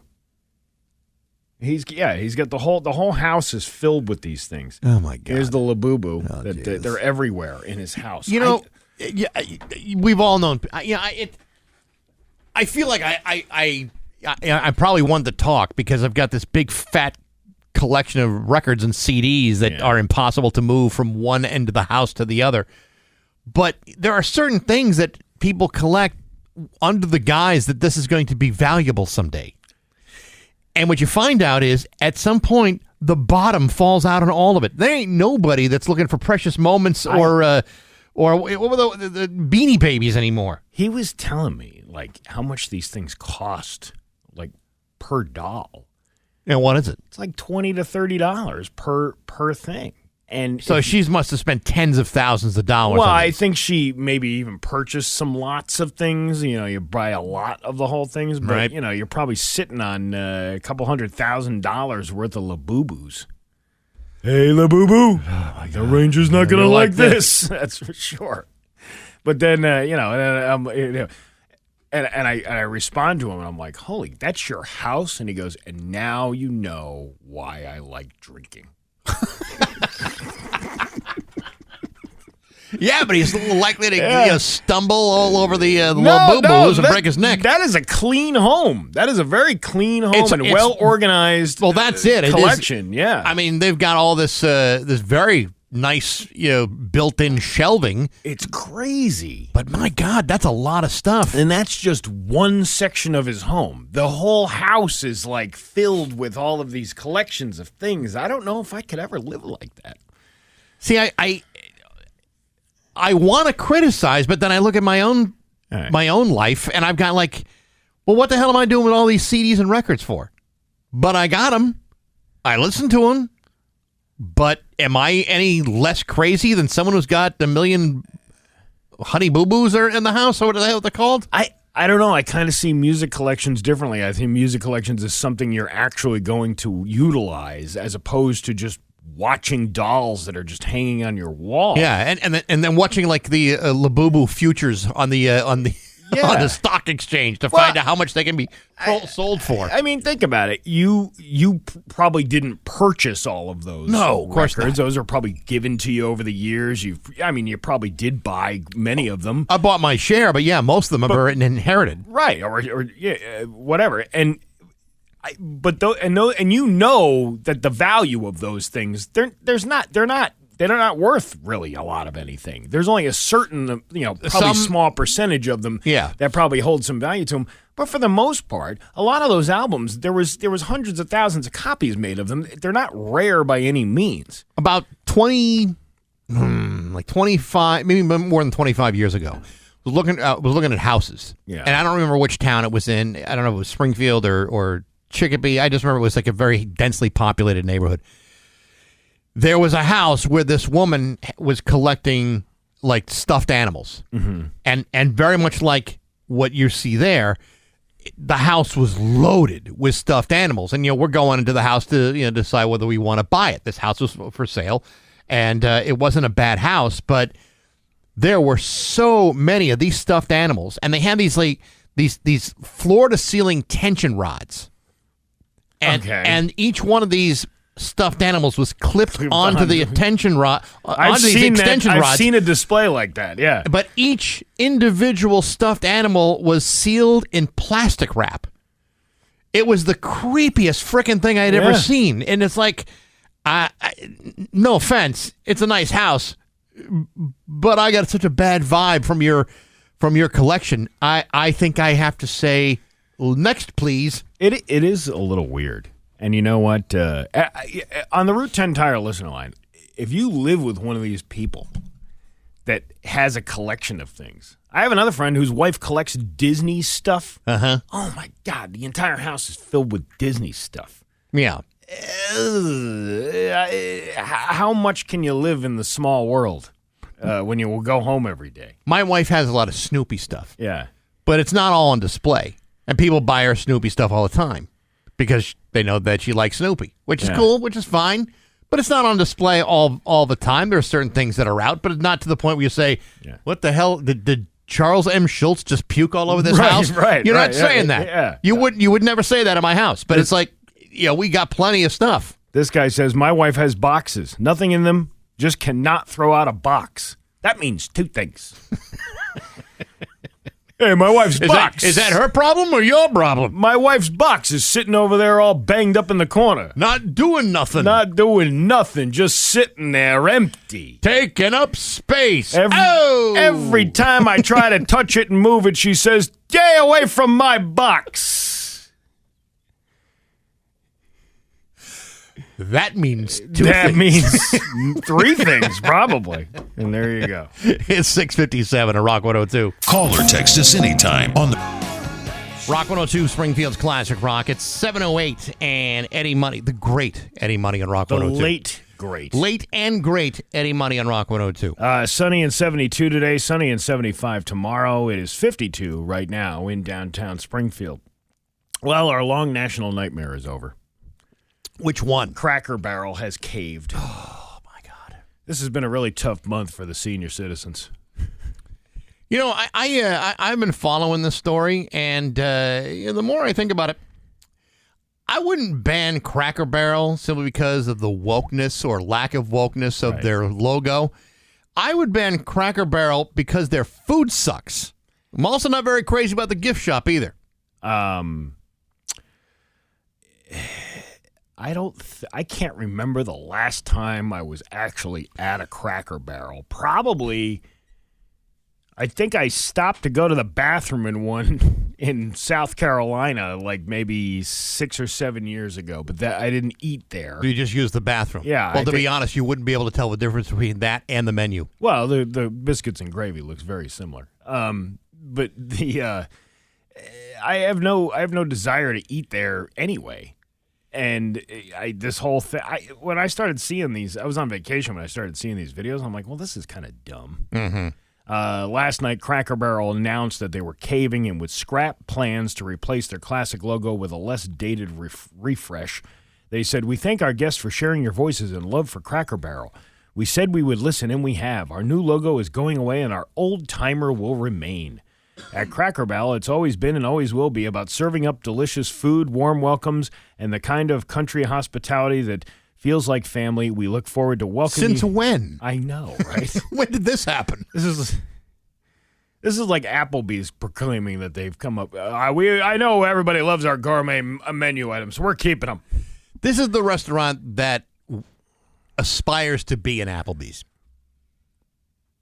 He's got the whole house is filled with these things. Oh my God! Here's the Labubu. They're everywhere in his house. We've all known. I feel like I probably won the talk because I've got this big fat collection of records and CDs that are impossible to move from one end of the house to the other. But there are certain things that people collect under the guise that this is going to be valuable someday. And what you find out is, at some point, the bottom falls out on all of it. There ain't nobody that's looking for precious moments or what were the Beanie Babies anymore. He was telling me, how much these things cost, per doll. And what is it? It's like $20 to $30 per thing. And so she must have spent tens of thousands of dollars. Well, I think she maybe even purchased some lots of things. You buy a lot of the whole things, but right. You're probably sitting on a couple $100,000 worth of Labubus. Hey, Labubu, the Ranger's not going to like this. That's for sure. But then and I respond to him, and I'm like, "Holy, that's your house?" And he goes, "And now you know why I like drinking." Yeah, but he's likely to Yeah. stumble all over the little boo-boos and break his neck. That is a clean home. That is a very clean home and It's- well-organized Well, that's it. It is- collection, yeah. I mean, they've got all this this very nice built-in shelving. It's crazy. But my God, that's a lot of stuff. And that's just one section of his home. The whole house is like filled with all of these collections of things. I don't know if I could ever live like that. See, I want to criticize, but then I look at my own right. my own life, and I've got like, well, what the hell am I doing with all these CDs and records for? But I got them. I listen to them. But am I any less crazy than someone who's got a million honey boo-boos in the house, or what the hell they're called? I don't know. I kind of see music collections differently. I think music collections is something you're actually going to utilize as opposed to just watching dolls that are just hanging on your wall. Yeah, and then watching like the Labubu futures on the on the stock exchange to find out how much they can be sold for. I mean, think about it. You probably didn't purchase all of those. No, of course records. not. Those are probably given to you over the years. You probably did buy many of them. I bought my share, but yeah, most of them are inherited. Right, or whatever. And you know that the value of those things they're not worth really a lot of anything. There's only a certain probably small percentage of them that probably hold some value to them. But for the most part, a lot of those albums there was hundreds of thousands of copies made of them. They're not rare by any means. About 25, maybe more than 25 years ago, was looking at houses. Yeah. And I don't remember which town it was in. I don't know if it was Springfield or Chicopee. I just remember it was like a very densely populated neighborhood. There was a house where this woman was collecting like stuffed animals, and very much like what you see there, the house was loaded with stuffed animals. And we're going into the house to decide whether we want to buy it. This house was for sale, and it wasn't a bad house, but there were so many of these stuffed animals, and they had these these floor to ceiling tension rods, and each one of these stuffed animals was clipped onto the tension rod, onto these extension rods. I've seen a display like that, yeah. But each individual stuffed animal was sealed in plastic wrap. It was the creepiest frickin' thing I had ever seen. And it's like, no offense, it's a nice house, but I got such a bad vibe from your collection. I think I have to say, next, please. It is a little weird. And you know what? On the Route 10 Tire listener line, if you live with one of these people that has a collection of things, I have another friend whose wife collects Disney stuff. Uh-huh. Oh, my God. The entire house is filled with Disney stuff. Yeah. How much can you live in the small world when you will go home every day? My wife has a lot of Snoopy stuff. Yeah. But it's not all on display. And people buy her Snoopy stuff all the time because they know that she likes Snoopy, which is cool, which is fine. But it's not on display all the time. There are certain things that are out, but not to the point where you say, what the hell, did Charles M. Schultz just puke all over this house? Right, You're not saying that. Yeah. You would never say that in my house. But it's like, we got plenty of stuff. This guy says, my wife has boxes. Nothing in them, just cannot throw out a box. That means two things. Hey, my wife's box. Is that her problem or your problem? My wife's box is sitting over there all banged up in the corner. Not doing nothing. Not doing nothing, just sitting there empty. Taking up space. Every time I try to touch it and move it, she says, "Stay away from my box." That means two That things. means three things, probably. And there you go. It's 6:57 at Rock 102. Call or text us anytime on the Rock 102, Springfield's Classic Rock. It's 7:08, and Eddie Money, the great Eddie Money on Rock 102. Late and great Eddie Money on Rock 102. Sunny and 72 today, sunny and 75 tomorrow. It is 52 right now in downtown Springfield. Well, our long national nightmare is over. Which one? Cracker Barrel has caved. Oh, my God. This has been a really tough month for the senior citizens. I've been following this story, and the more I think about it, I wouldn't ban Cracker Barrel simply because of the wokeness or lack of wokeness of their logo. I would ban Cracker Barrel because their food sucks. I'm also not very crazy about the gift shop either. I can't remember the last time I was actually at a Cracker Barrel. Probably, I think I stopped to go to the bathroom in one in South Carolina like maybe 6 or 7 years ago, but I didn't eat there. You just use the bathroom. Yeah. Well, to be honest, you wouldn't be able to tell the difference between that and the menu. Well, the biscuits and gravy looks very similar. But I have no desire to eat there anyway. And this whole thing, when I started seeing these, I was on vacation when I started seeing these videos. I'm like, well, this is kind of dumb. Mm-hmm. Last night, Cracker Barrel announced that they were caving and would scrap plans to replace their classic logo with a less dated refresh. They said, "We thank our guests for sharing your voices and love for Cracker Barrel. We said we would listen, and we have. Our new logo is going away, and our old timer will remain. At Cracker Barrel, it's always been and always will be about serving up delicious food, warm welcomes, and the kind of country hospitality that feels like family. We look forward to welcoming you." Since when? I know, right? When did this happen? This is like Applebee's proclaiming that they've come up. I know everybody loves our gourmet menu items. We're keeping them. This is the restaurant that aspires to be an Applebee's.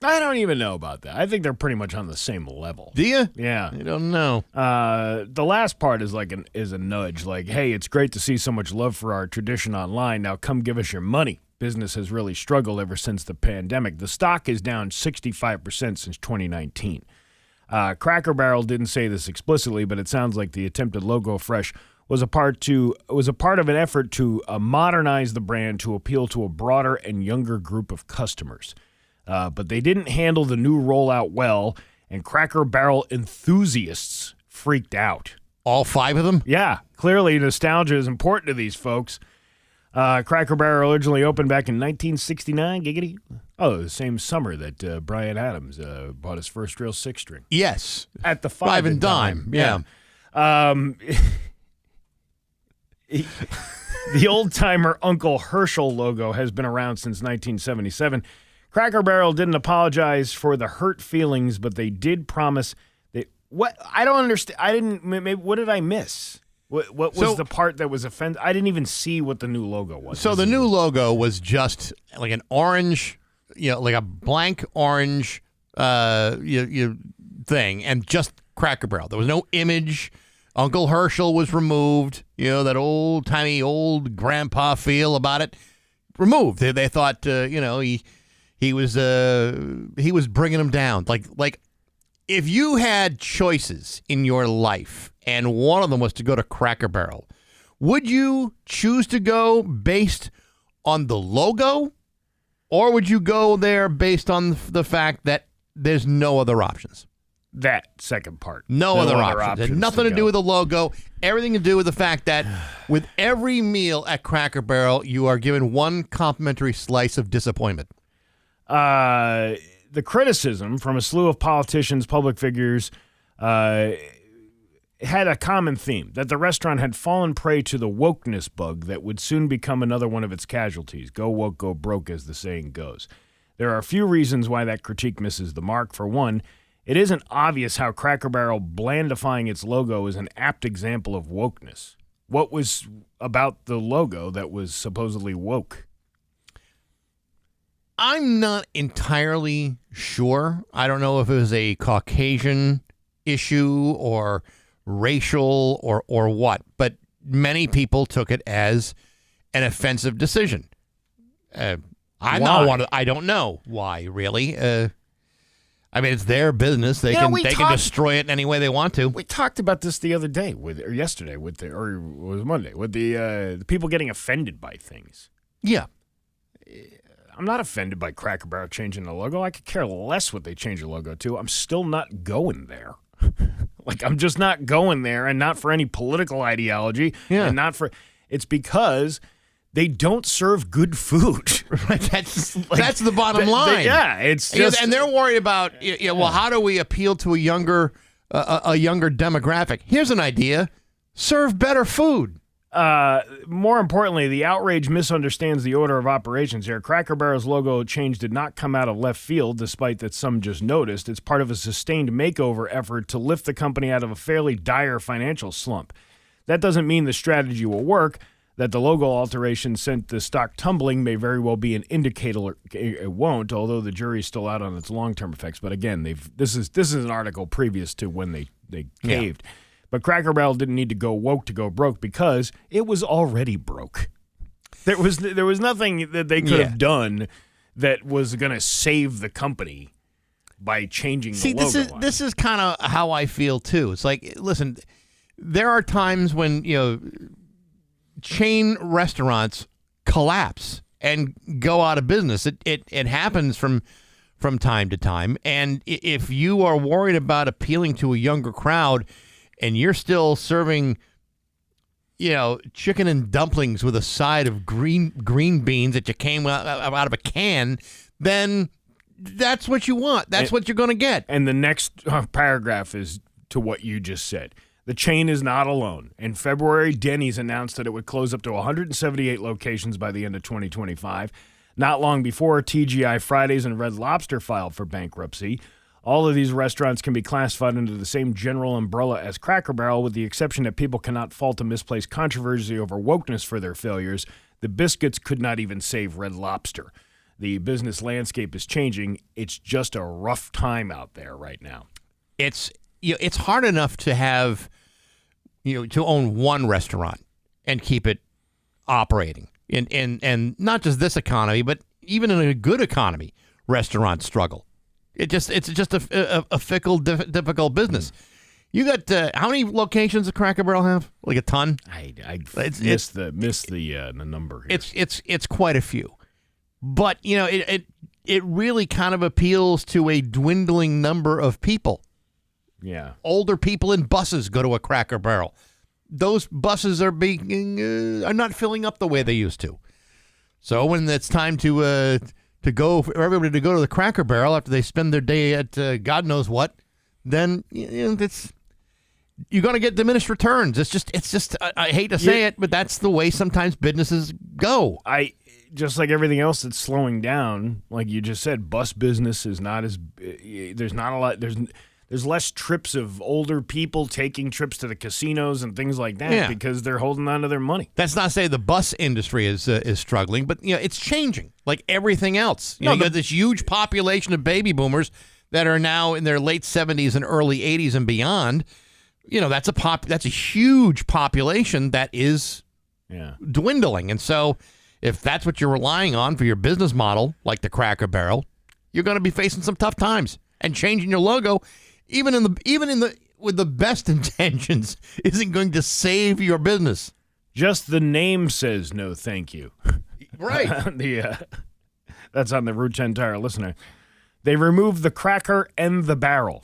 I don't even know about that. I think they're pretty much on the same level. Do you? Yeah. I don't know. The last part is like is a nudge. Like, hey, it's great to see so much love for our tradition online. Now come give us your money. Business has really struggled ever since the pandemic. The stock is down 65% since 2019. Cracker Barrel didn't say this explicitly, but it sounds like the attempted logo fresh was a part of an effort to modernize the brand to appeal to a broader and younger group of customers. But they didn't handle the new rollout well, and Cracker Barrel enthusiasts freaked out. All 5 of them? Yeah, clearly nostalgia is important to these folks. Cracker Barrel originally opened back in 1969, giggity. Oh, the same summer that Bryan Adams bought his first real 6-string. Yes. At the Five and Dime. Yeah. The old-timer Uncle Herschel logo has been around since 1977. Cracker Barrel didn't apologize for the hurt feelings, but they did promise that what I don't understand. I didn't. Maybe what did I miss? What was the part that was offensive? I didn't even see what the new logo was. So the new logo was just like an orange, like a blank orange thing, and just Cracker Barrel. There was no image. Uncle Herschel was removed. That old-timey old grandpa feel about it. Removed. They thought, he was bringing them down. Like if you had choices in your life and one of them was to go to Cracker Barrel, would you choose to go based on the logo, or would you go there based on the fact that there's no other options? That second part. No other options. It had nothing to do with the logo. Everything to do with the fact that with every meal at Cracker Barrel, you are given one complimentary slice of disappointment. The criticism from a slew of politicians, public figures, had a common theme, that the restaurant had fallen prey to the wokeness bug that would soon become another one of its casualties. Go woke, go broke, as the saying goes. There are a few reasons why that critique misses the mark. For one, it isn't obvious how Cracker Barrel blandifying its logo is an apt example of wokeness. What was about the logo that was supposedly woke? I'm not entirely sure. I don't know if it was a Caucasian issue or racial or what, but many people took it as an offensive decision. I don't know why, really. It's their business. They can destroy it any way they want to. We talked about this the other day, yesterday, or it was Monday, with the people getting offended by things. Yeah. I'm not offended by Cracker Barrel changing the logo. I could care less what they change the logo to. I'm still not going there. I'm just not going there, and not for any political ideology. Yeah. And not for. It's because they don't serve good food. Right. That's the bottom line. It's just, and they're worried about. How do we appeal to a younger demographic? Here's an idea: serve better food. More importantly, the outrage misunderstands the order of operations here. Cracker Barrel's logo change did not come out of left field, despite that some just noticed. It's part of a sustained makeover effort to lift the company out of a fairly dire financial slump. That doesn't mean the strategy will work. That the logo alteration sent the stock tumbling may very well be an indicator it won't, although the jury's still out on its long-term effects. But again, this is an article previous to when they caved. Yeah. But Cracker Barrel didn't need to go woke to go broke because it was already broke. There was nothing that they could have done that was going to save the company by changing the logo. This is kind of how I feel too. It's like, listen, there are times when chain restaurants collapse and go out of business. It happens from time to time, and if you are worried about appealing to a younger crowd, and you're still serving, chicken and dumplings with a side of green beans that you came out of a can, then that's what you want. That's what you're going to get. And the next paragraph is to what you just said. The chain is not alone. In February, Denny's announced that it would close up to 178 locations by the end of 2025. Not long before, TGI Fridays and Red Lobster filed for bankruptcy. All of these restaurants can be classified under the same general umbrella as Cracker Barrel, with the exception that people cannot fault a misplaced controversy over wokeness for their failures. The biscuits could not even save Red Lobster. The business landscape is changing. It's just a rough time out there right now. It's hard enough to have, to own one restaurant and keep it operating. And not just this economy, but even in a good economy, restaurants struggle. It's just a fickle, difficult business. You got how many locations does Cracker Barrel have? Like a ton. I miss the number here. It's quite a few, but it really kind of appeals to a dwindling number of people. Yeah, older people in buses go to a Cracker Barrel. Those buses are are not filling up the way they used to. So when it's time to for everybody to go to the Cracker Barrel after they spend their day at God knows what, then you're going to get diminished returns. It's just I hate to say it, but that's the way sometimes businesses go. Just like everything else that's slowing down, like you just said, bus business is not as there's not a lot there's less trips of older people taking trips to the casinos and things like that because they're holding on to their money. That's not to say the bus industry is struggling, but it's changing like everything else. You got this huge population of baby boomers that are now in their late 70s and early 80s and beyond. That's a huge population that is dwindling. And so if that's what you're relying on for your business model, like the Cracker Barrel, you're going to be facing some tough times. And changing your logo, with the best intentions, isn't going to save your business. Just the name says no thank you. Right. That's on the Route 10 Tire listener. They removed the cracker and the barrel.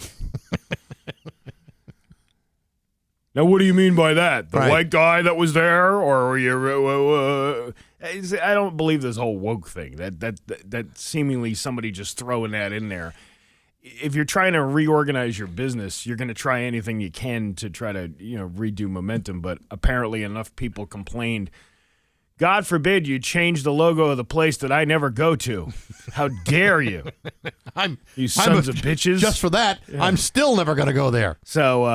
Now, what do you mean by that? The white guy that was there, or were you? I don't believe this whole woke thing. That seemingly somebody just throwing that in there. If you're trying to reorganize your business, you're going to try anything you can to try to redo momentum. But apparently, enough people complained. God forbid you change the logo of the place that I never go to. How dare you? You sons of bitches. Just for that, I'm still never going to go there. So,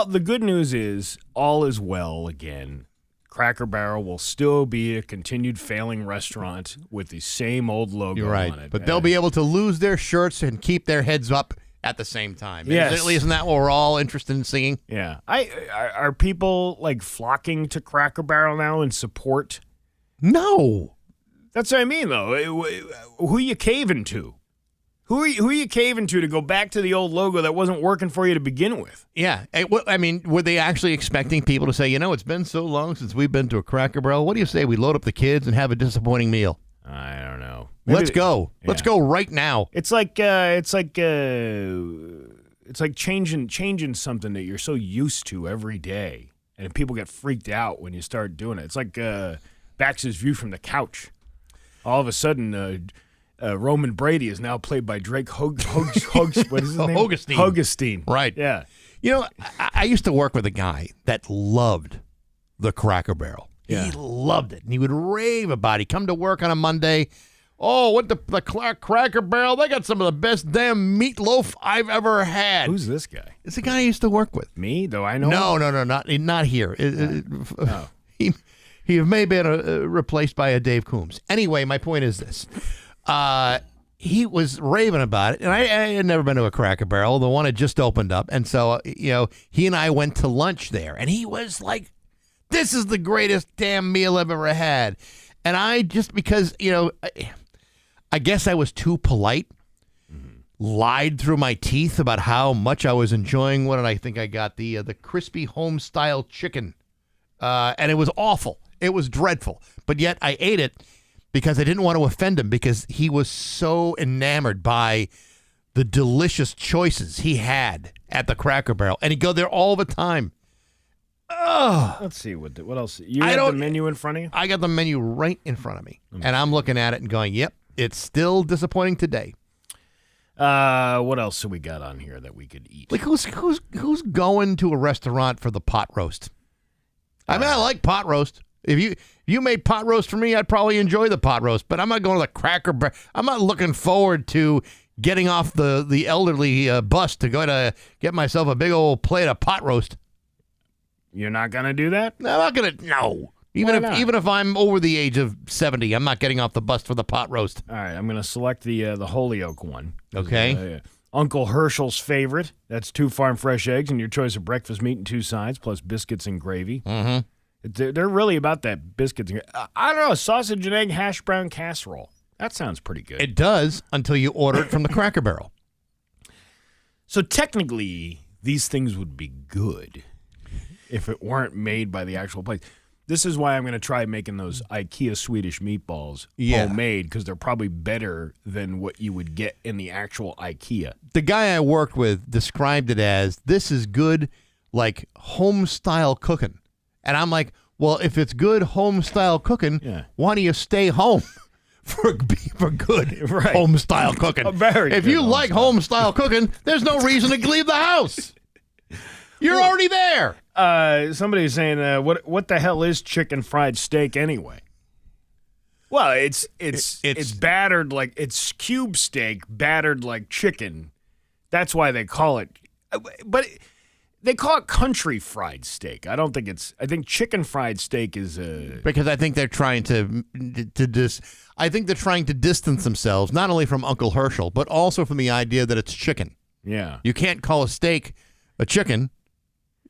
the good news is all is well again. Cracker Barrel will still be a continued failing restaurant with the same old logo on it. But they'll be able to lose their shirts and keep their heads up at the same time. Yes. Isn't that what we're all interested in seeing? Yeah. Are people flocking to Cracker Barrel now in support? No. That's what I mean, though. Who are you caving to? Who are you caving to go back to the old logo that wasn't working for you to begin with? Yeah. Were they actually expecting people to say, it's been so long since we've been to a Cracker Barrel? What do you say we load up the kids and have a disappointing meal? I don't know. Let's go. Yeah. Let's go right now. It's like changing something that you're so used to every day, and people get freaked out when you start doing it. It's like Bax's View from the Couch. All of a sudden, Roman Brady is now played by Drake what is his name? Hogestyn. Hogestyn. Right. Yeah. I used to work with a guy that loved the Cracker Barrel. Yeah. He loved it, and he would rave about it. He'd come to work on a Monday. Oh, what the Cracker Barrel? They got some of the best damn meatloaf I've ever had. Who's this guy? It's the guy I used to work with. Me? Do I know him? No, not here. He may have been replaced by a Dave Coombs. Anyway, my point is this. He was raving about it, and I had never been to a Cracker Barrel. The one had just opened up, and so, he and I went to lunch there, and he was like, this is the greatest damn meal I've ever had. And I just, because, I guess I was too polite, lied through my teeth about how much I was enjoying what I think I got, the crispy home-style chicken. And it was awful. It was dreadful. But yet I ate it because I didn't want to offend him, because he was so enamored by the delicious choices he had at the Cracker Barrel. And he'd go there all the time. Oh, let's see what else. You have the menu in front of you? I got the menu right in front of me, and I'm looking at it and going, "Yep, it's still disappointing today." What else have we got on here that we could eat? Like who's going to a restaurant for the pot roast? I mean, I like pot roast. If you made pot roast for me, I'd probably enjoy the pot roast. But I'm not going to the Cracker Barrel. I'm not looking forward to getting off the elderly bus to go to get myself a big old plate of pot roast. You're not going to do that? No, I'm not going to. No. Even if I'm over the age of 70, I'm not getting off the bus for the pot roast. All right, I'm going to select the Holyoke one. Okay. Uncle Herschel's favorite. That's 2 farm fresh eggs and your choice of breakfast meat and 2 sides, plus biscuits and gravy. Mm-hmm. They're really about that biscuits and I don't know, sausage and egg hash brown casserole. That sounds pretty good. It does, until you order it from the Cracker Barrel. So technically, these things would be good if it weren't made by the actual place. This is why I'm going to try making those IKEA Swedish meatballs homemade, because they're probably better than what you would get in the actual IKEA. The guy I worked with described it as, this is good, like, home-style cooking. And I'm like, well, if it's good home-style cooking, why don't you stay home for good home-style cooking? If you like home-style cooking, there's no reason to leave the house. You're already there. Somebody's saying, what the hell is chicken fried steak anyway? Well, it's battered like, it's cube steak battered like chicken. That's why they call it. But they call it country fried steak. I think chicken fried steak is because I think they're trying to distance themselves not only from Uncle Herschel but also from the idea that it's chicken. Yeah. You can't call a steak a chicken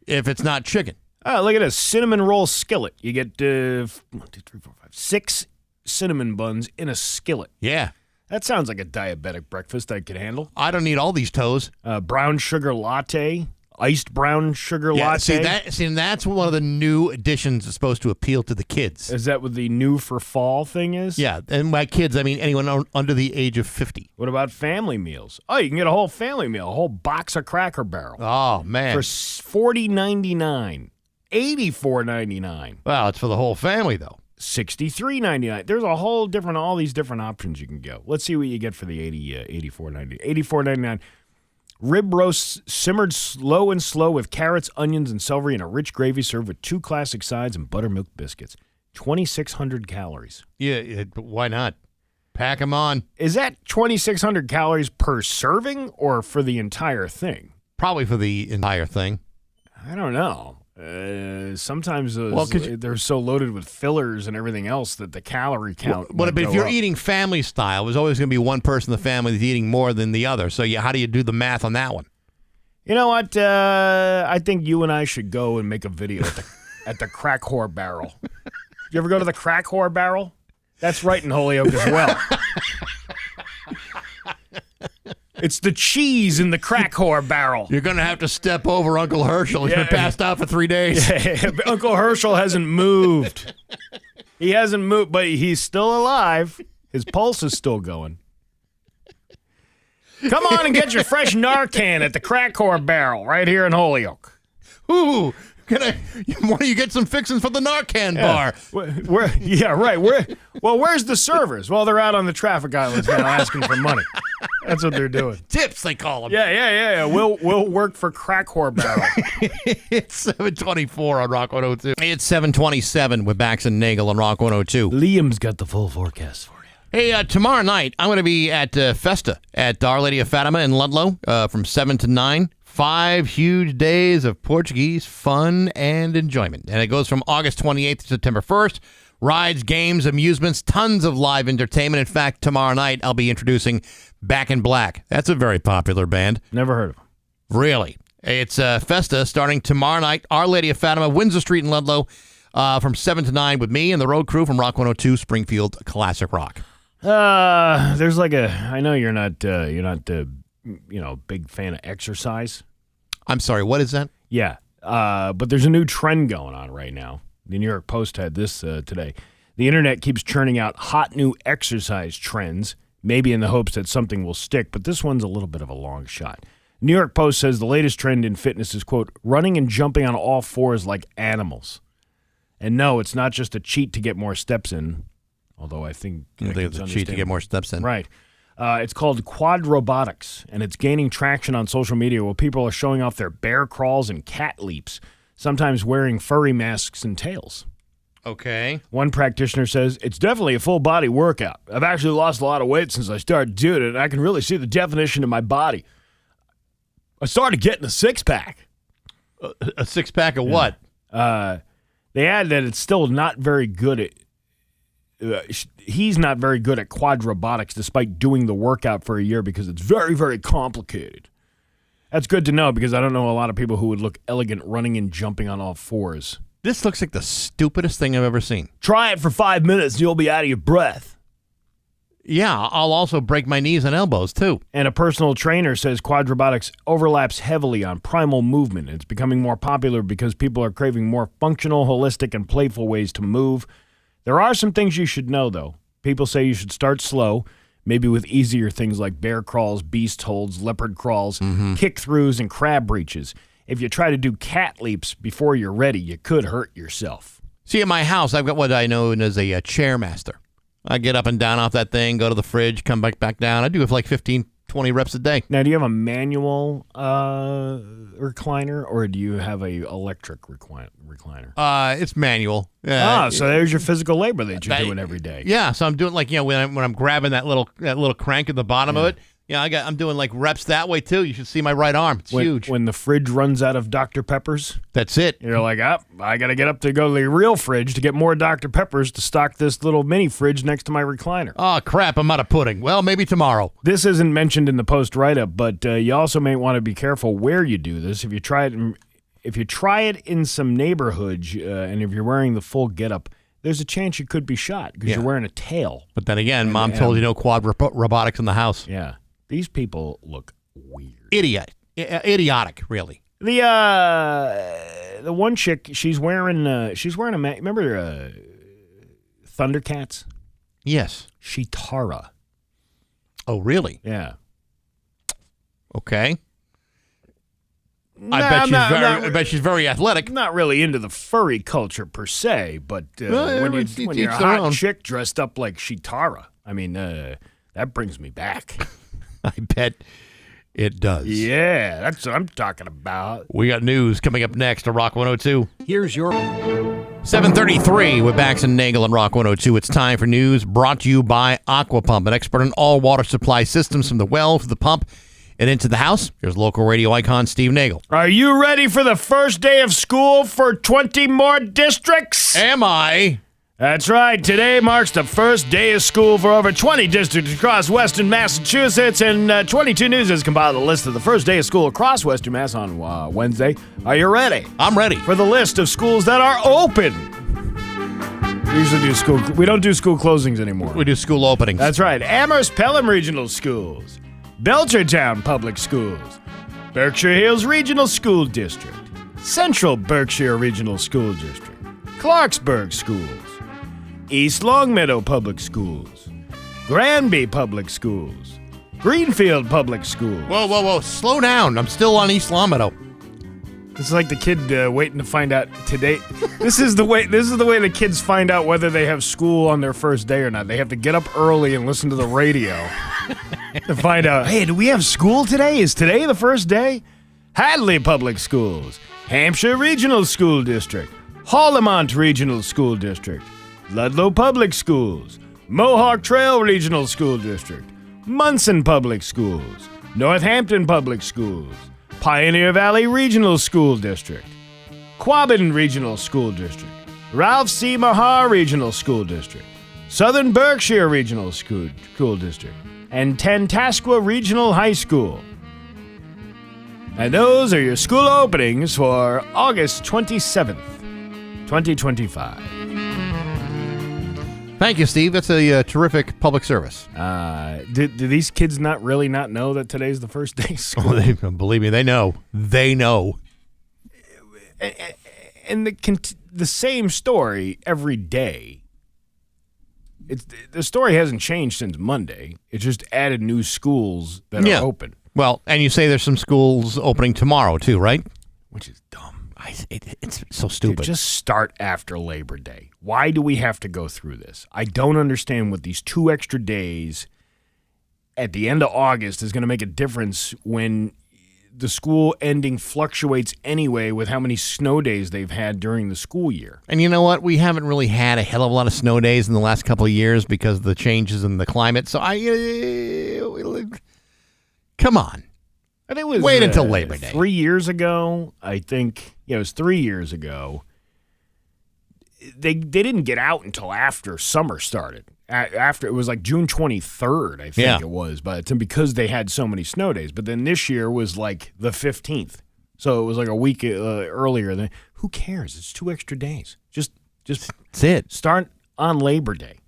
if it's not chicken. Oh, look at this cinnamon roll skillet. You get 1, 2, 3, 4, 5, 6 cinnamon buns in a skillet. Yeah. That sounds like a diabetic breakfast I could handle. I don't need all these toes. Brown sugar latte, iced brown sugar latte. That's one of the new additions that's supposed to appeal to the kids. Is that what the new for fall thing is? Yeah, and by kids, I mean anyone under the age of 50. What about family meals? Oh, you can get a whole family meal, a whole box of Cracker Barrel. Oh, man. For $40.99, $84.99. Well, it's for the whole family, though. $63.99. There's a whole different, all these different options you can go. Let's see what you get for the $84.99. $84.99. Rib roast simmered slow with carrots, onions, and celery in a rich gravy served with 2 classic sides and buttermilk biscuits. 2,600 calories. Yeah, but why not? Pack them on. Is that 2,600 calories per serving or for the entire thing? Probably for the entire thing. I don't know. Sometimes they're so loaded with fillers and everything else that the calorie count. But if you're eating family style, there's always going to be one person in the family that's eating more than the other. So how do you do the math on that one? You know what? I think you and I should go and make a video at the Crack Whore Barrel. You ever go to the Crack Whore Barrel? That's right in Holyoke as well. It's the cheese in the Crack Whore Barrel. You're going to have to step over Uncle Herschel. He's been passed out for 3 days. Yeah, Uncle Herschel hasn't moved. He hasn't moved, but he's still alive. His pulse is still going. Come on and get your fresh Narcan at the Crack Whore Barrel right here in Holyoke. Ooh, why don't you get some fixings for the Narcan bar? Where's the servers? Well, they're out on the traffic islands now asking for money. That's what they're doing. Tips, they call them. Yeah. We'll work for Crack Whore Barrel. It's 724 on Rock 102. It's 727 with Bax and Nagle on Rock 102. Liam's got the full forecast for you. Hey, tomorrow night, I'm going to be at Festa at Our Lady of Fatima in Ludlow from 7 to 9. 5 huge days of Portuguese fun and enjoyment. And it goes from August 28th to September 1st. Rides, games, amusements, tons of live entertainment. In fact, tomorrow night, I'll be introducing Back in Black. That's a very popular band. Never heard of them. Really? It's Festa starting tomorrow night. Our Lady of Fatima, Windsor Street in Ludlow, from 7 to 9 with me and the road crew from Rock 102, Springfield Classic Rock. There's like I know you're not big fan of exercise. I'm sorry, what is that? Yeah, but there's a new trend going on right now. The New York Post had this today. The internet keeps churning out hot new exercise trends, maybe in the hopes that something will stick, but this one's a little bit of a long shot. New York Post says the latest trend in fitness is, quote, running and jumping on all fours like animals. And no, it's not just a cheat to get more steps in, although I think it's a cheat to get more steps in. Right. It's called quad robotics, and it's gaining traction on social media where people are showing off their bear crawls and cat leaps, sometimes wearing furry masks and tails. Okay. One practitioner says, it's definitely a full-body workout. I've actually lost a lot of weight since I started doing it, and I can really see the definition of my body. I started getting a six-pack. A six-pack of what? They add that it's still not very good at he's not very good at quad robotics despite doing the workout for a year because it's very, very complicated. That's good to know because I don't know a lot of people who would look elegant running and jumping on all fours. This looks like the stupidest thing I've ever seen. Try it for 5 minutes and you'll be out of your breath. Yeah, I'll also break my knees and elbows, too. And a personal trainer says quad robotics overlaps heavily on primal movement. It's becoming more popular because people are craving more functional, holistic, and playful ways to move. There are some things you should know, though. People say you should start slow, maybe with easier things like bear crawls, beast holds, leopard crawls, kick-throughs, and crab reaches. If you try to do cat leaps before you're ready, you could hurt yourself. See, at my house, I've got what I know as a chair master. I get up and down off that thing, go to the fridge, come back down. I do it for like 15, 20 reps a day. Now, do you have a manual recliner, or do you have a electric recliner? It's manual. So there's your physical labor that you're doing every day. Yeah, so I'm doing like, when I'm grabbing that little crank at the bottom of it. Yeah, I'm doing like reps that way too. You should see my right arm. It's huge. When the fridge runs out of Dr. Peppers, that's it. You're like, I got to get up to go to the real fridge to get more Dr. Peppers to stock this little mini fridge next to my recliner. Oh, crap, I'm out of pudding. Well, maybe tomorrow. This isn't mentioned in the Post write-up, but you also may want to be careful where you do this. If you try it in some neighborhoods and if you're wearing the full getup, there's a chance you could be shot because you're wearing a tail. But then again, Mom told you no quad robotics in the house. Yeah. These people look weird. Idiotic, really. The one chick, she's wearing a remember Thundercats? Yes. Shitara. Oh, really? Yeah. Okay. I bet she's very athletic. Not really into the furry culture per se, but when you're a hot chick dressed up like Shitara, I mean, that brings me back. I bet it does. Yeah, that's what I'm talking about. We got news coming up next to Rock 102. Here's your 7:33 with Bax and Nagle on Rock 102. It's time for news brought to you by Aquapump, an expert in all water supply systems from the well to the pump and into the house. Here's local radio icon Steve Nagle. Are you ready for the first day of school for 20 more districts? Am I? That's right. Today marks the first day of school for over 20 districts across Western Massachusetts, and 22 News has compiled a list of the first day of school across Western Mass on Wednesday. Are you ready? I'm ready. For the list of schools that are open. We don't do school closings anymore. We do school openings. That's right. Amherst Pelham Regional Schools, Belchertown Public Schools, Berkshire Hills Regional School District, Central Berkshire Regional School District, Clarksburg Schools, East Longmeadow Public Schools, Granby Public Schools, Greenfield Public Schools. Whoa. Slow down. I'm still on East Longmeadow. This is like the kid waiting to find out today. This is the way the kids find out whether they have school on their first day or not. They have to get up early and listen to the radio to find out, hey, do we have school today? Is today the first day? Hadley Public Schools, Hampshire Regional School District, Haldimont Regional School District, Ludlow Public Schools, Mohawk Trail Regional School District, Munson Public Schools, Northampton Public Schools, Pioneer Valley Regional School District, Quabbin Regional School District, Ralph C. Mahar Regional School District, Southern Berkshire Regional School District, and Tantascwa Regional High School. And those are your school openings for August 27th, 2025. Thank you, Steve. That's a terrific public service. Do these kids not know that today's the first day of school? Believe me, they know. They know. And the same story every day. The story hasn't changed since Monday. It just added new schools that are open. Well, and you say there's some schools opening tomorrow, too, right? Which is dumb. It's so stupid. Just start after Labor Day. Why do we have to go through this? I don't understand what these 2 extra days at the end of August is going to make a difference when the school ending fluctuates anyway with how many snow days they've had during the school year. And you know what? We haven't really had a hell of a lot of snow days in the last couple of years because of the changes in the climate. So come on. I think it was wait until Labor Day. 3 years ago, I think. Yeah, it was 3 years ago. They didn't get out until after summer started. After it was like June 23rd, I think it was, because they had so many snow days. But then this year was like the 15th, so it was like a week earlier. Who cares? It's 2 extra days. Just that's it. Start on Labor Day.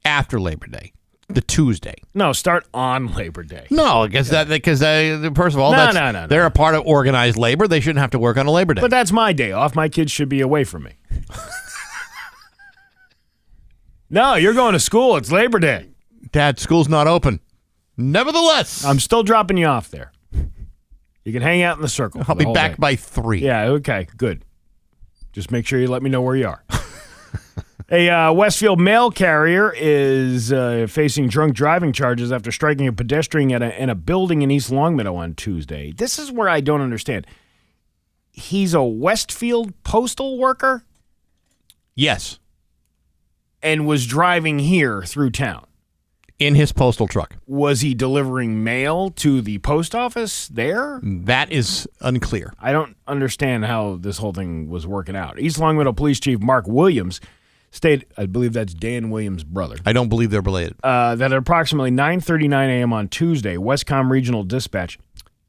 After Labor Day. The Tuesday. No, start on Labor Day. No, because first of all, no. They're a part of organized labor. They shouldn't have to work on a Labor Day. But that's my day off. My kids should be away from me. No, you're going to school. It's Labor Day. Dad, school's not open. Nevertheless, I'm still dropping you off there. You can hang out in the circle. I'll be back by 3. Yeah, okay, good. Just make sure you let me know where you are. A Westfield mail carrier is facing drunk driving charges after striking a pedestrian in a building in East Longmeadow on Tuesday. This is where I don't understand. He's a Westfield postal worker? Yes. And was driving here through town. In his postal truck. Was he delivering mail to the post office there? That is unclear. I don't understand how this whole thing was working out. East Longmeadow Police Chief Mark Williams stated, I believe that's Dan Williams' brother. I don't believe they're related. That at approximately 9:39 a.m. on Tuesday, Westcom Regional Dispatch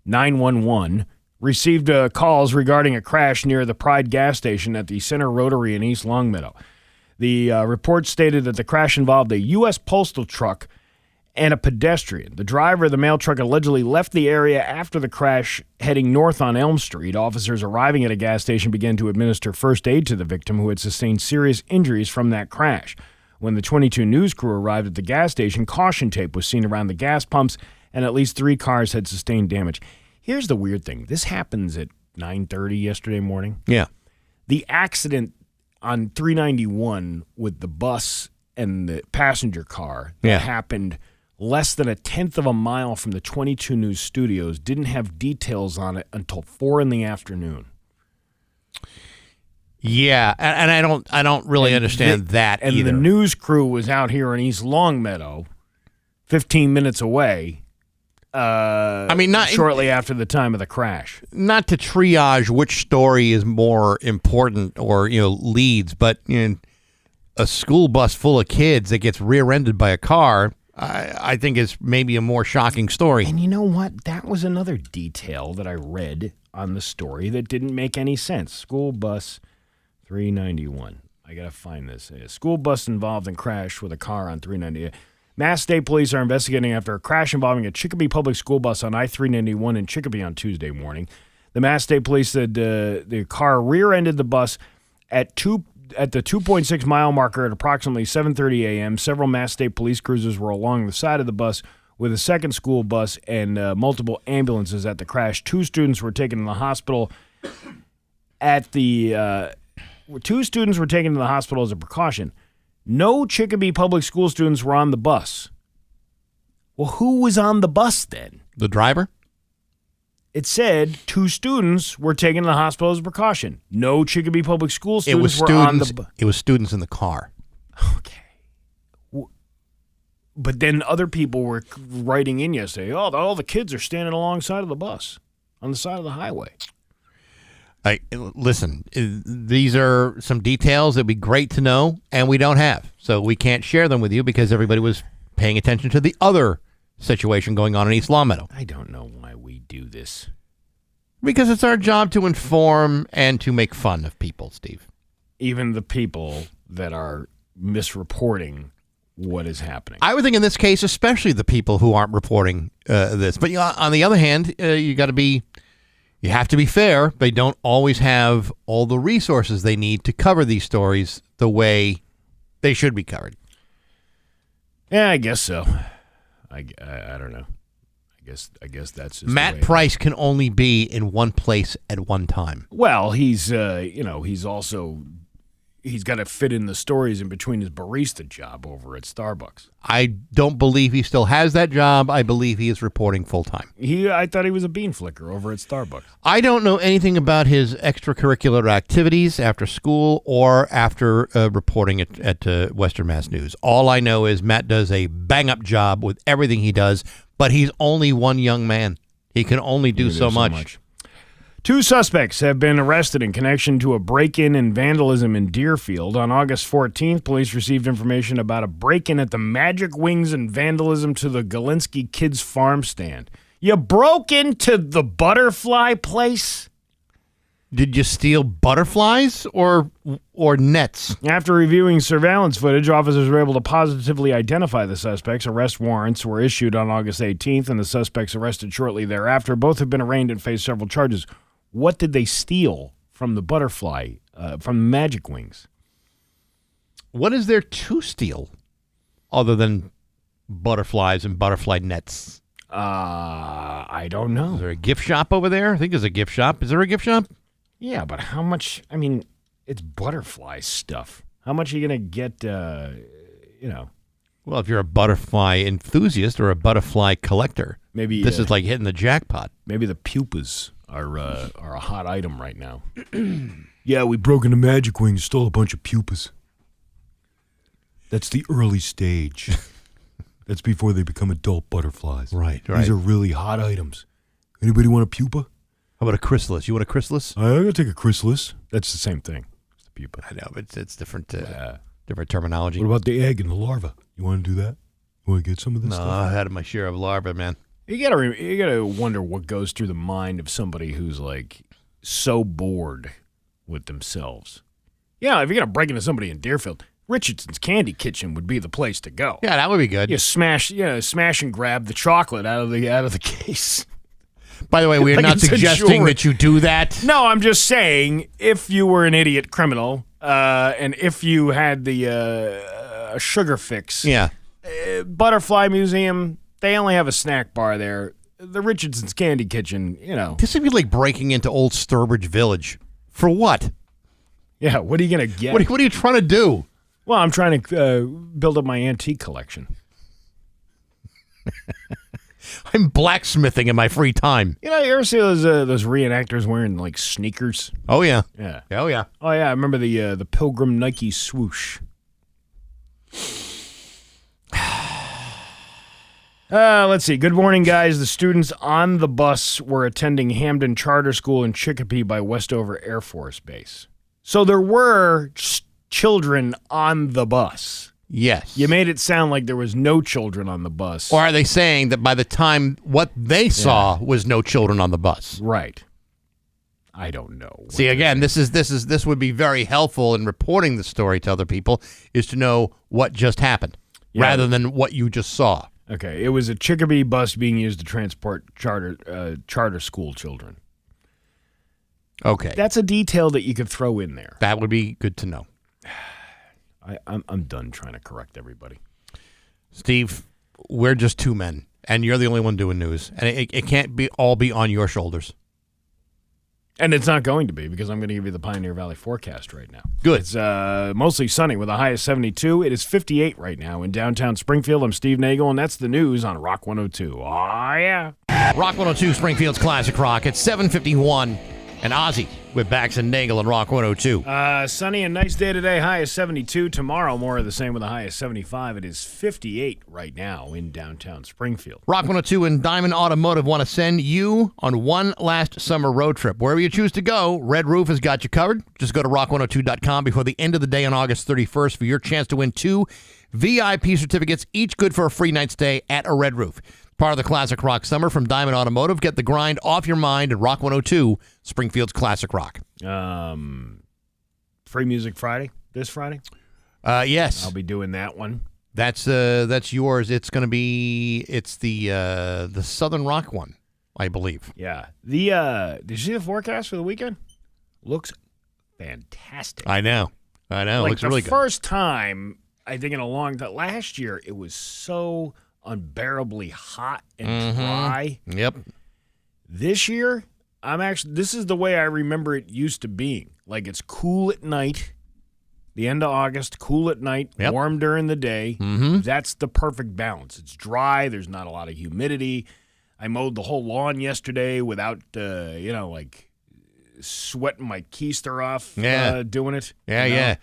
911 received calls regarding a crash near the Pride gas station at the Center Rotary in East Longmeadow. The report stated that the crash involved a U.S. postal truck and a pedestrian. The driver of the mail truck allegedly left the area after the crash, heading north on Elm Street. Officers arriving at a gas station began to administer first aid to the victim, who had sustained serious injuries from that crash. When the 22 News crew arrived at the gas station, caution tape was seen around the gas pumps, and at least 3 cars had sustained damage. Here's the weird thing. This happens at 9:30 yesterday morning. Yeah. The accident on 391 with the bus and the passenger car that happened less than 1/10 of a mile from the 22 News studios didn't have details on it until 4 in the afternoon. Yeah, and I don't really understand that and either. And the news crew was out here in East Longmeadow, 15 minutes away. Shortly after the time of the crash. Not to triage which story is more important or leads, but a school bus full of kids that gets rear-ended by a car, I think is maybe a more shocking story. And you know what? That was another detail that I read on the story that didn't make any sense. School bus 391. I got to find this. A school bus involved in crash with a car on 390. Mass State Police are investigating after a crash involving a Chicopee public school bus on I-391 in Chicopee on Tuesday morning. The Mass State Police said the car rear-ended the bus at the 2.6 mile marker at approximately 7:30 a.m. Several Mass State Police cruisers were along the side of the bus with a second school bus and multiple ambulances at the crash. 2 students were taken to the hospital At the 2 students were taken to the hospital as a precaution. No Chicopee Public School students were on the bus. Well, who was on the bus then? The driver? It said 2 students were taken to the hospital as a precaution. No Chicopee Public School students were on the bus. It was students in the car. Okay. But then other people were writing in yesterday, all the kids are standing alongside of the bus on the side of the highway. Listen, these are some details that would be great to know, and we don't have. So we can't share them with you because everybody was paying attention to the other situation going on in East Longmeadow. I don't know why we do this. Because it's our job to inform and to make fun of people, Steve. Even the people that are misreporting what is happening. I would think in this case, especially the people who aren't reporting this. But on the other hand, you have to be fair. They don't always have all the resources they need to cover these stories the way they should be covered. Yeah, I guess so. I don't know. I guess that's just Matt Price can only be in one place at one time. Well, he's got to fit in the stories in between his barista job over at Starbucks. I don't believe he still has that job. I believe he is reporting full time. I thought he was a bean flicker over at Starbucks. I don't know anything about his extracurricular activities after school or after reporting at Western Mass News. All I know is Matt does a bang-up job with everything he does, but he's only one young man. He can only do so much. 2 suspects have been arrested in connection to a break-in and vandalism in Deerfield. On August 14th, police received information about a break-in at the Magic Wings and vandalism to the Galinsky Kids Farm stand. You broke into the butterfly place? Did you steal butterflies or nets? After reviewing surveillance footage, officers were able to positively identify the suspects. Arrest warrants were issued on August 18th, and the suspects arrested shortly thereafter. Both have been arraigned and face several charges. What did they steal from the butterfly, from Magic Wings? What is there to steal other than butterflies and butterfly nets? I don't know. Is there a gift shop over there? I think there's a gift shop. Is there a gift shop? Yeah, but how much? I mean, it's butterfly stuff. How much are you going to get, Well, if you're a butterfly enthusiast or a butterfly collector, maybe this is like hitting the jackpot. Maybe the pupas are a hot item right now. Yeah, we broke into Magic Wings, stole a bunch of pupas. That's the early stage. That's before they become adult butterflies. Right. These are really hot items. Anybody want a pupa? How about a chrysalis? You want a chrysalis? I'm going to take a chrysalis. That's the same thing. It's the pupa. I know, but it's different different terminology. What about the egg and the larva? You want to do that? You want to get some of this stuff? No, I had my share of larvae, man. You gotta wonder what goes through the mind of somebody who's like so bored with themselves. Yeah, if you're gonna break into somebody in Deerfield, Richardson's Candy Kitchen would be the place to go. Yeah, that would be good. You smash and grab the chocolate out of the case. By the way, we are Like not it's a suggesting jewelry. that you do that. No, I'm just saying if you were an idiot criminal and if you had the sugar fix, Yeah. Butterfly Museum. They only have a snack bar there. The Richardson's Candy Kitchen, This would be like breaking into Old Sturbridge Village. For what? Yeah, what are you going to get? What are you trying to do? Well, I'm trying to build up my antique collection. I'm blacksmithing in my free time. You ever see those reenactors wearing, like, sneakers? Oh, yeah. Yeah. Oh, yeah. Oh, yeah, I remember the Pilgrim Nike swoosh. Let's see. Good morning, guys. The students on the bus were attending Hamden Charter School in Chicopee by Westover Air Force Base. So there were children on the bus. Yes. You made it sound like there was no children on the bus. Or are they saying that by the time what they saw was no children on the bus? Right. I don't know. See, again, this would be very helpful in reporting the story to other people, is to know what just happened rather than what you just saw. Okay, it was a Chicopee bus being used to transport charter school children. Okay. That's a detail that you could throw in there. That would be good to know. I'm done trying to correct everybody. Steve, we're just two men, and you're the only one doing news, and it can't be all on your shoulders. And it's not going to be because I'm going to give you the Pioneer Valley forecast right now. Good. It's mostly sunny with a high of 72. It is 58 right now in downtown Springfield. I'm Steve Nagle, and that's the news on Rock 102. Oh, yeah. Rock 102, Springfield's Classic Rock at 7:51. And Ozzy with Bax and Nagle on Rock 102. Sunny and nice day today. High of 72. Tomorrow, more of the same with a high of 75. It is 58 right now in downtown Springfield. Rock 102 and Diamond Automotive want to send you on one last summer road trip. Wherever you choose to go, Red Roof has got you covered. Just go to rock102.com before the end of the day on August 31st for your chance to win 2 VIP certificates, each good for a free night stay at a Red Roof. Part of the Classic Rock Summer from Diamond Automotive. Get the grind off your mind at Rock 102, Springfield's Classic Rock. Free Music Friday, this Friday? Yes. I'll be doing that one. That's yours. It's going to be, the Southern Rock one, I believe. Yeah. Did you see the forecast for the weekend? Looks fantastic. I know. It looks really good. The first time, I think in a long time, last year, it was so unbearably hot and dry. Yep. This year, this is the way I remember it used to being. Like, it's cool at night, the end of August, cool at night, warm during the day. That's the perfect balance. It's dry. There's not a lot of humidity. I mowed the whole lawn yesterday without, sweating my keister off doing it. Yeah.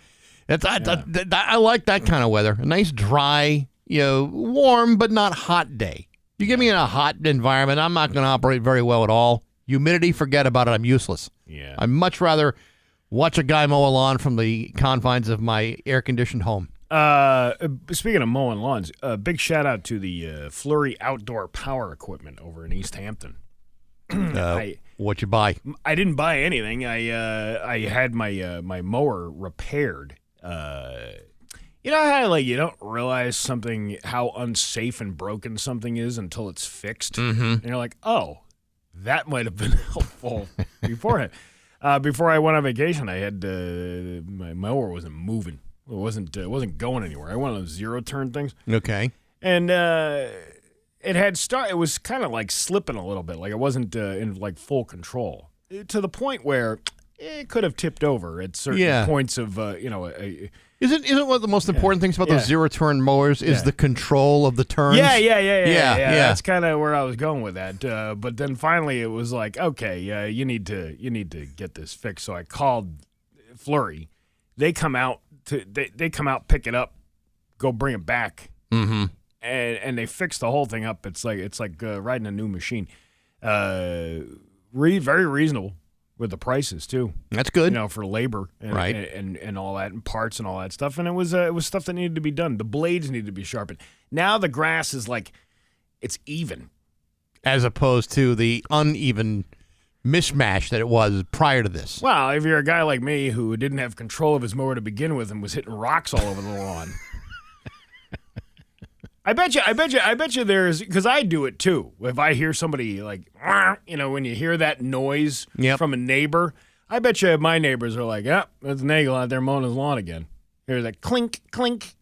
I like that kind of weather. A nice, dry, warm but not hot day. You give me in a hot environment, I'm not going to operate very well at all. Humidity, forget about it. I'm useless. Yeah. I'd much rather watch a guy mow a lawn from the confines of my air-conditioned home. Speaking of mowing lawns, big shout-out to the Flurry Outdoor Power Equipment over in East Hampton. What you buy? I didn't buy anything. I had my mower repaired. You know how you don't realize how unsafe and broken something is until it's fixed? And you're like, oh, that might have been helpful beforehand. Before I went on vacation, I had my mower wasn't moving. It wasn't going anywhere. I went on those zero-turn things. Okay. And it was kind of like slipping a little bit, like it wasn't in like full control, to the point where it could have tipped over at certain points of Isn't one of the most important things about those zero-turn mowers is the control of the turns? Yeah. That's kind of where I was going with that. But then finally, it was like, okay, you need to get this fixed. So I called Flurry. They come out pick it up, go bring it back, and they fix the whole thing up. It's like riding a new machine. Very reasonable. With the prices too, that's good. For labor and all that, and parts and all that stuff. And it was stuff that needed to be done. The blades needed to be sharpened. Now the grass is it's even, as opposed to the uneven mishmash that it was prior to this. Well, if you're a guy like me who didn't have control of his mower to begin with and was hitting rocks all over the lawn. I bet you there's, because I do it too. If I hear somebody when you hear that noise from a neighbor, I bet you my neighbors are like, that's Nagle out there mowing his lawn again. Here's that clink, clink.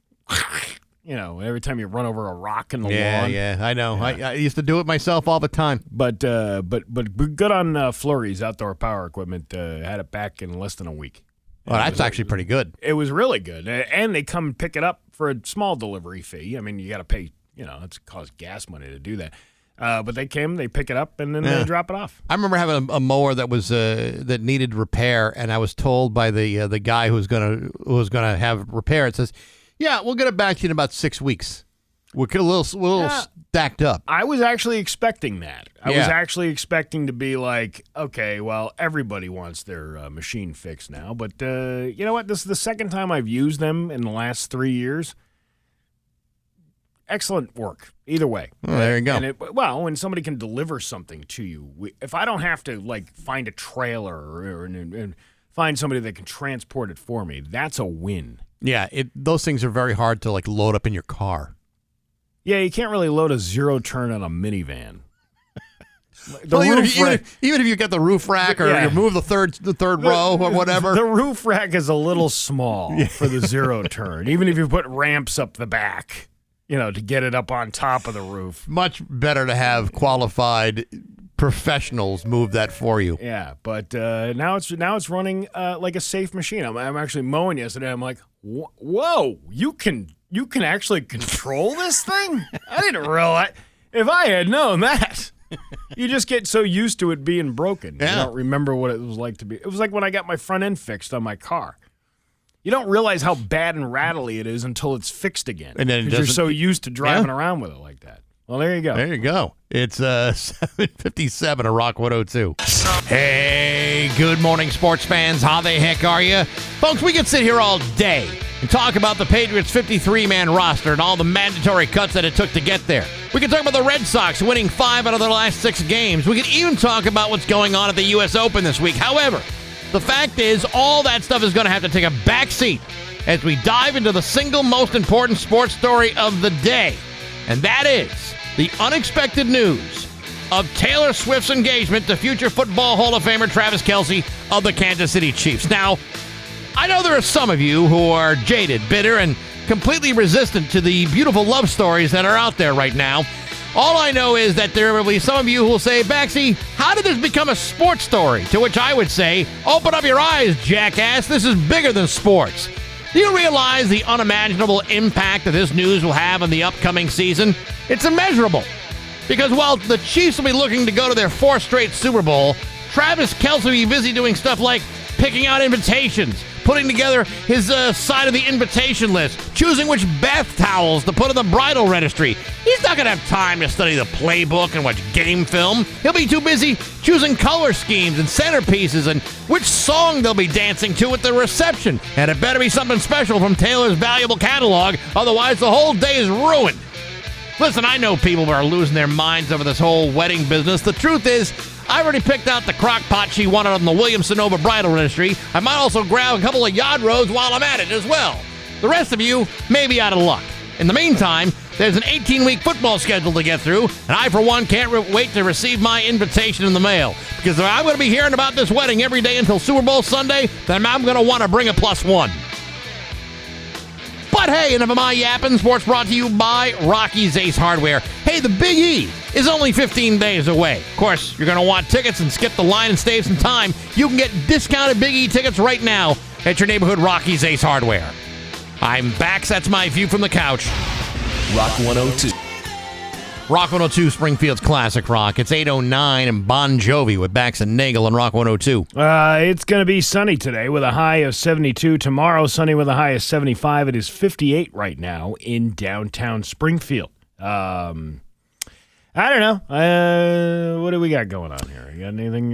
Every time you run over a rock in the lawn. Yeah, I know. I used to do it myself all the time. But good on Flurry's Outdoor Power Equipment. Had it back in less than a week. Well, that's actually pretty good. It was really good. And they come and pick it up for a small delivery fee. I mean, you got to pay, it's cost gas money to do that. But they pick it up, and then they drop it off. I remember having a mower that was that needed repair, and I was told by the guy who was gonna have repair. It says, "Yeah, we'll get it back to you in about 6 weeks." We're a little stacked up. I was actually expecting that. I was actually expecting to be like, okay, well, everybody wants their machine fixed now. But you know what? This is the second time I've used them in the last 3 years. Excellent work, either way. Oh, there you go. And when somebody can deliver something to you, if I don't have to find a trailer and find somebody that can transport it for me, that's a win. Yeah, those things are very hard to load up in your car. Yeah, you can't really load a zero-turn on a minivan. Even if you get the roof rack or you move the third row or whatever. The roof rack is a little small for the zero-turn, even if you put ramps up the back. to get it up on top of the roof. Much better to have qualified professionals move that for you. Yeah, but now it's running like a safe machine. I'm actually mowing yesterday. I'm like, whoa, you can actually control this thing? I didn't realize. If I had known that. You just get so used to it being broken. Yeah. You don't remember what it was like to be. It was like when I got my front end fixed on my car. You don't realize how bad and rattly it is until it's fixed again. And then you're so used to driving around with it like that. Well, there you go. There you go. It's 7:57 at Rock 102. Hey, good morning, sports fans. How the heck are you? Folks, we could sit here all day and talk about the Patriots' 53-man roster and all the mandatory cuts that it took to get there. We could talk about the Red Sox winning 5 out of their last 6 games. We could even talk about what's going on at the U.S. Open this week. However, the fact is, all that stuff is going to have to take a backseat as we dive into the single most important sports story of the day. And that is the unexpected news of Taylor Swift's engagement to future Football Hall of Famer Travis Kelce of the Kansas City Chiefs. Now, I know there are some of you who are jaded, bitter, and completely resistant to the beautiful love stories that are out there right now. All I know is that there will be some of you who will say, Baxie, how did this become a sports story? To which I would say, open up your eyes, jackass. This is bigger than sports. Do you realize the unimaginable impact that this news will have on the upcoming season? It's immeasurable. Because while the Chiefs will be looking to go to their 4th straight Super Bowl, Travis Kelce will be busy doing stuff like picking out invitations, putting together his side of the invitation list, choosing which bath towels to put in the bridal registry. He's not going to have time to study the playbook and watch game film. He'll be too busy choosing color schemes and centerpieces and which song they'll be dancing to at the reception. And it better be something special from Taylor's valuable catalog, otherwise the whole day is ruined. Listen, I know people are losing their minds over this whole wedding business. The truth is, I already picked out the crock pot she wanted on the Williams-Sonoma bridal registry. I might also grab a couple of yard rows while I'm at it as well. The rest of you may be out of luck. In the meantime, there's an 18-week football schedule to get through, and I, for one, can't wait to receive my invitation in the mail. Because if I'm going to be hearing about this wedding every day until Super Bowl Sunday, then I'm going to want to bring a +1. But hey, enough of my yapping. Sports brought to you by Rocky's Ace Hardware. Hey, the Big E is only 15 days away. Of course, you're going to want tickets and skip the line and save some time. You can get discounted Big E tickets right now at your neighborhood Rocky's Ace Hardware. I'm Bax. That's my view from the couch. Rock 102. Rock 102, Springfield's classic rock. It's 8:09 and Bon Jovi with Bax and Nagle on Rock 102. It's going to be sunny today with a high of 72. Tomorrow, sunny with a high of 75. It is 58 right now in downtown Springfield. I don't know. What do we got going on here? You got anything?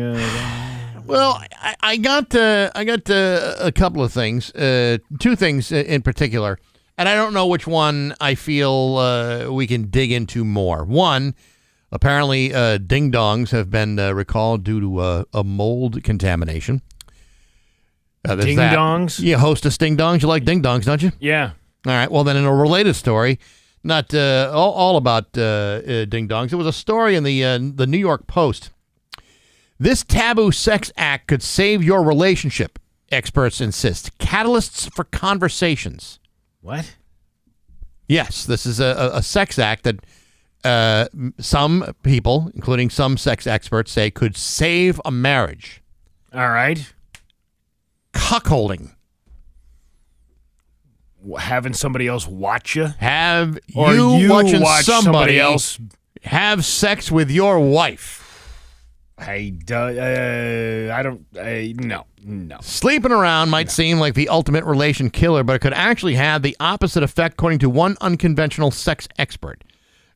Well, I got a couple of things, 2 things in particular. And I don't know which one I feel we can dig into more. One, apparently ding-dongs have been recalled due to a mold contamination. Ding-dongs? Yeah, hostess ding-dongs. You like ding-dongs, don't you? Yeah. All right. Well, then in a related story, not all about ding-dongs, there was a story in the New York Post. This taboo sex act could save your relationship, experts insist. Catalysts for conversations. What? Yes, this is a sex act that some people, including some sex experts, say could save a marriage. All right. Cuckolding. Having somebody else watch you? Have or you watching watch somebody else have sex with your wife? No. Sleeping around might seem like the ultimate relation killer, but it could actually have the opposite effect, according to one unconventional sex expert.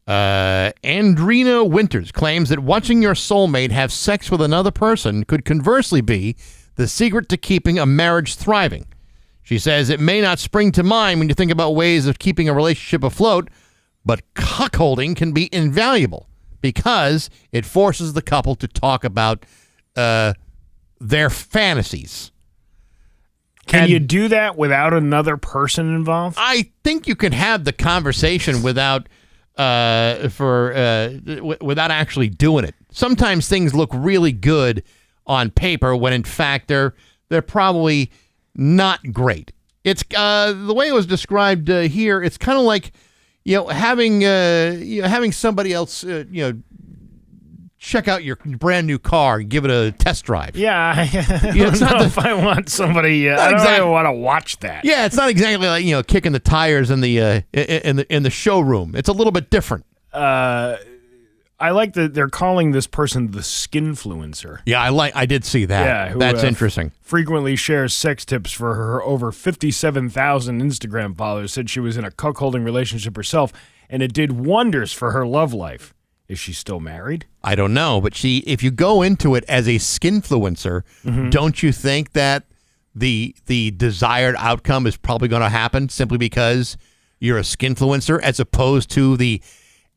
Andrina Winters claims that watching your soulmate have sex with another person could conversely be the secret to keeping a marriage thriving. She says it may not spring to mind when you think about ways of keeping a relationship afloat, but cuckolding can be invaluable because it forces the couple to talk about their fantasies. Can you do that without another person involved? I think you can have the conversation without actually doing it. Sometimes things look really good on paper when in fact they're probably not great. It's the way it was described here. It's kind of like having somebody else, check out your brand new car and give it a test drive. Yeah, I don't know if I want somebody. I don't even want to watch that. Yeah, it's not exactly like kicking the tires in the showroom. It's a little bit different. I like that they're calling this person the skinfluencer. Yeah, I did see that. Yeah, who, that's interesting. Frequently shares sex tips for her over 57,000 Instagram followers. Said she was in a cuckolding relationship herself, and it did wonders for her love life. Is she still married? I don't know, but if you go into it as a skinfluencer, don't you think that the desired outcome is probably going to happen simply because you're a skinfluencer as opposed to the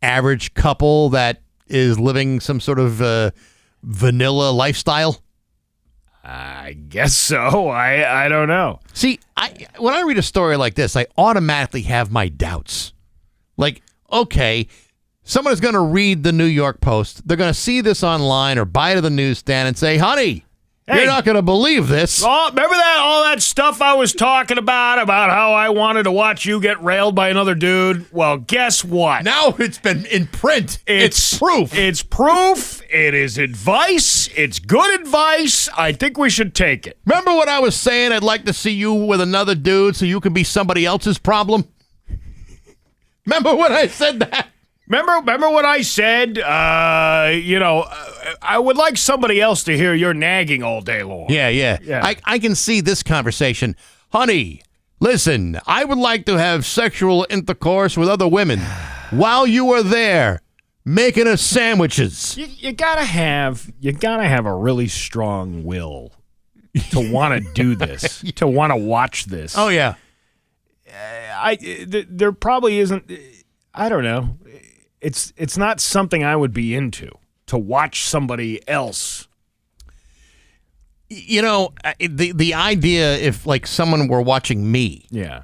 average couple that is living some sort of vanilla lifestyle? I guess so. I don't know. See, when I read a story like this, I automatically have my doubts. Like, okay, someone is going to read the New York Post. They're going to see this online or buy it at the newsstand and say, honey, you're not going to believe this. Oh, remember all that stuff I was talking about how I wanted to watch you get railed by another dude? Well, guess what? Now it's been in print. It's proof. It's proof. It is advice. It's good advice. I think we should take it. Remember what I was saying? I'd like to see you with another dude so you can be somebody else's problem? Remember when I said that? Remember what I said? I would like somebody else to hear your nagging all day long. Yeah. I can see this conversation. Honey, listen, I would like to have sexual intercourse with other women while you are there making us sandwiches. You gotta have a really strong will to want to do this, to want to watch this. Oh, yeah. There probably isn't. I don't know. It's not something I would be into to watch somebody else. The idea if like someone were watching me. Yeah.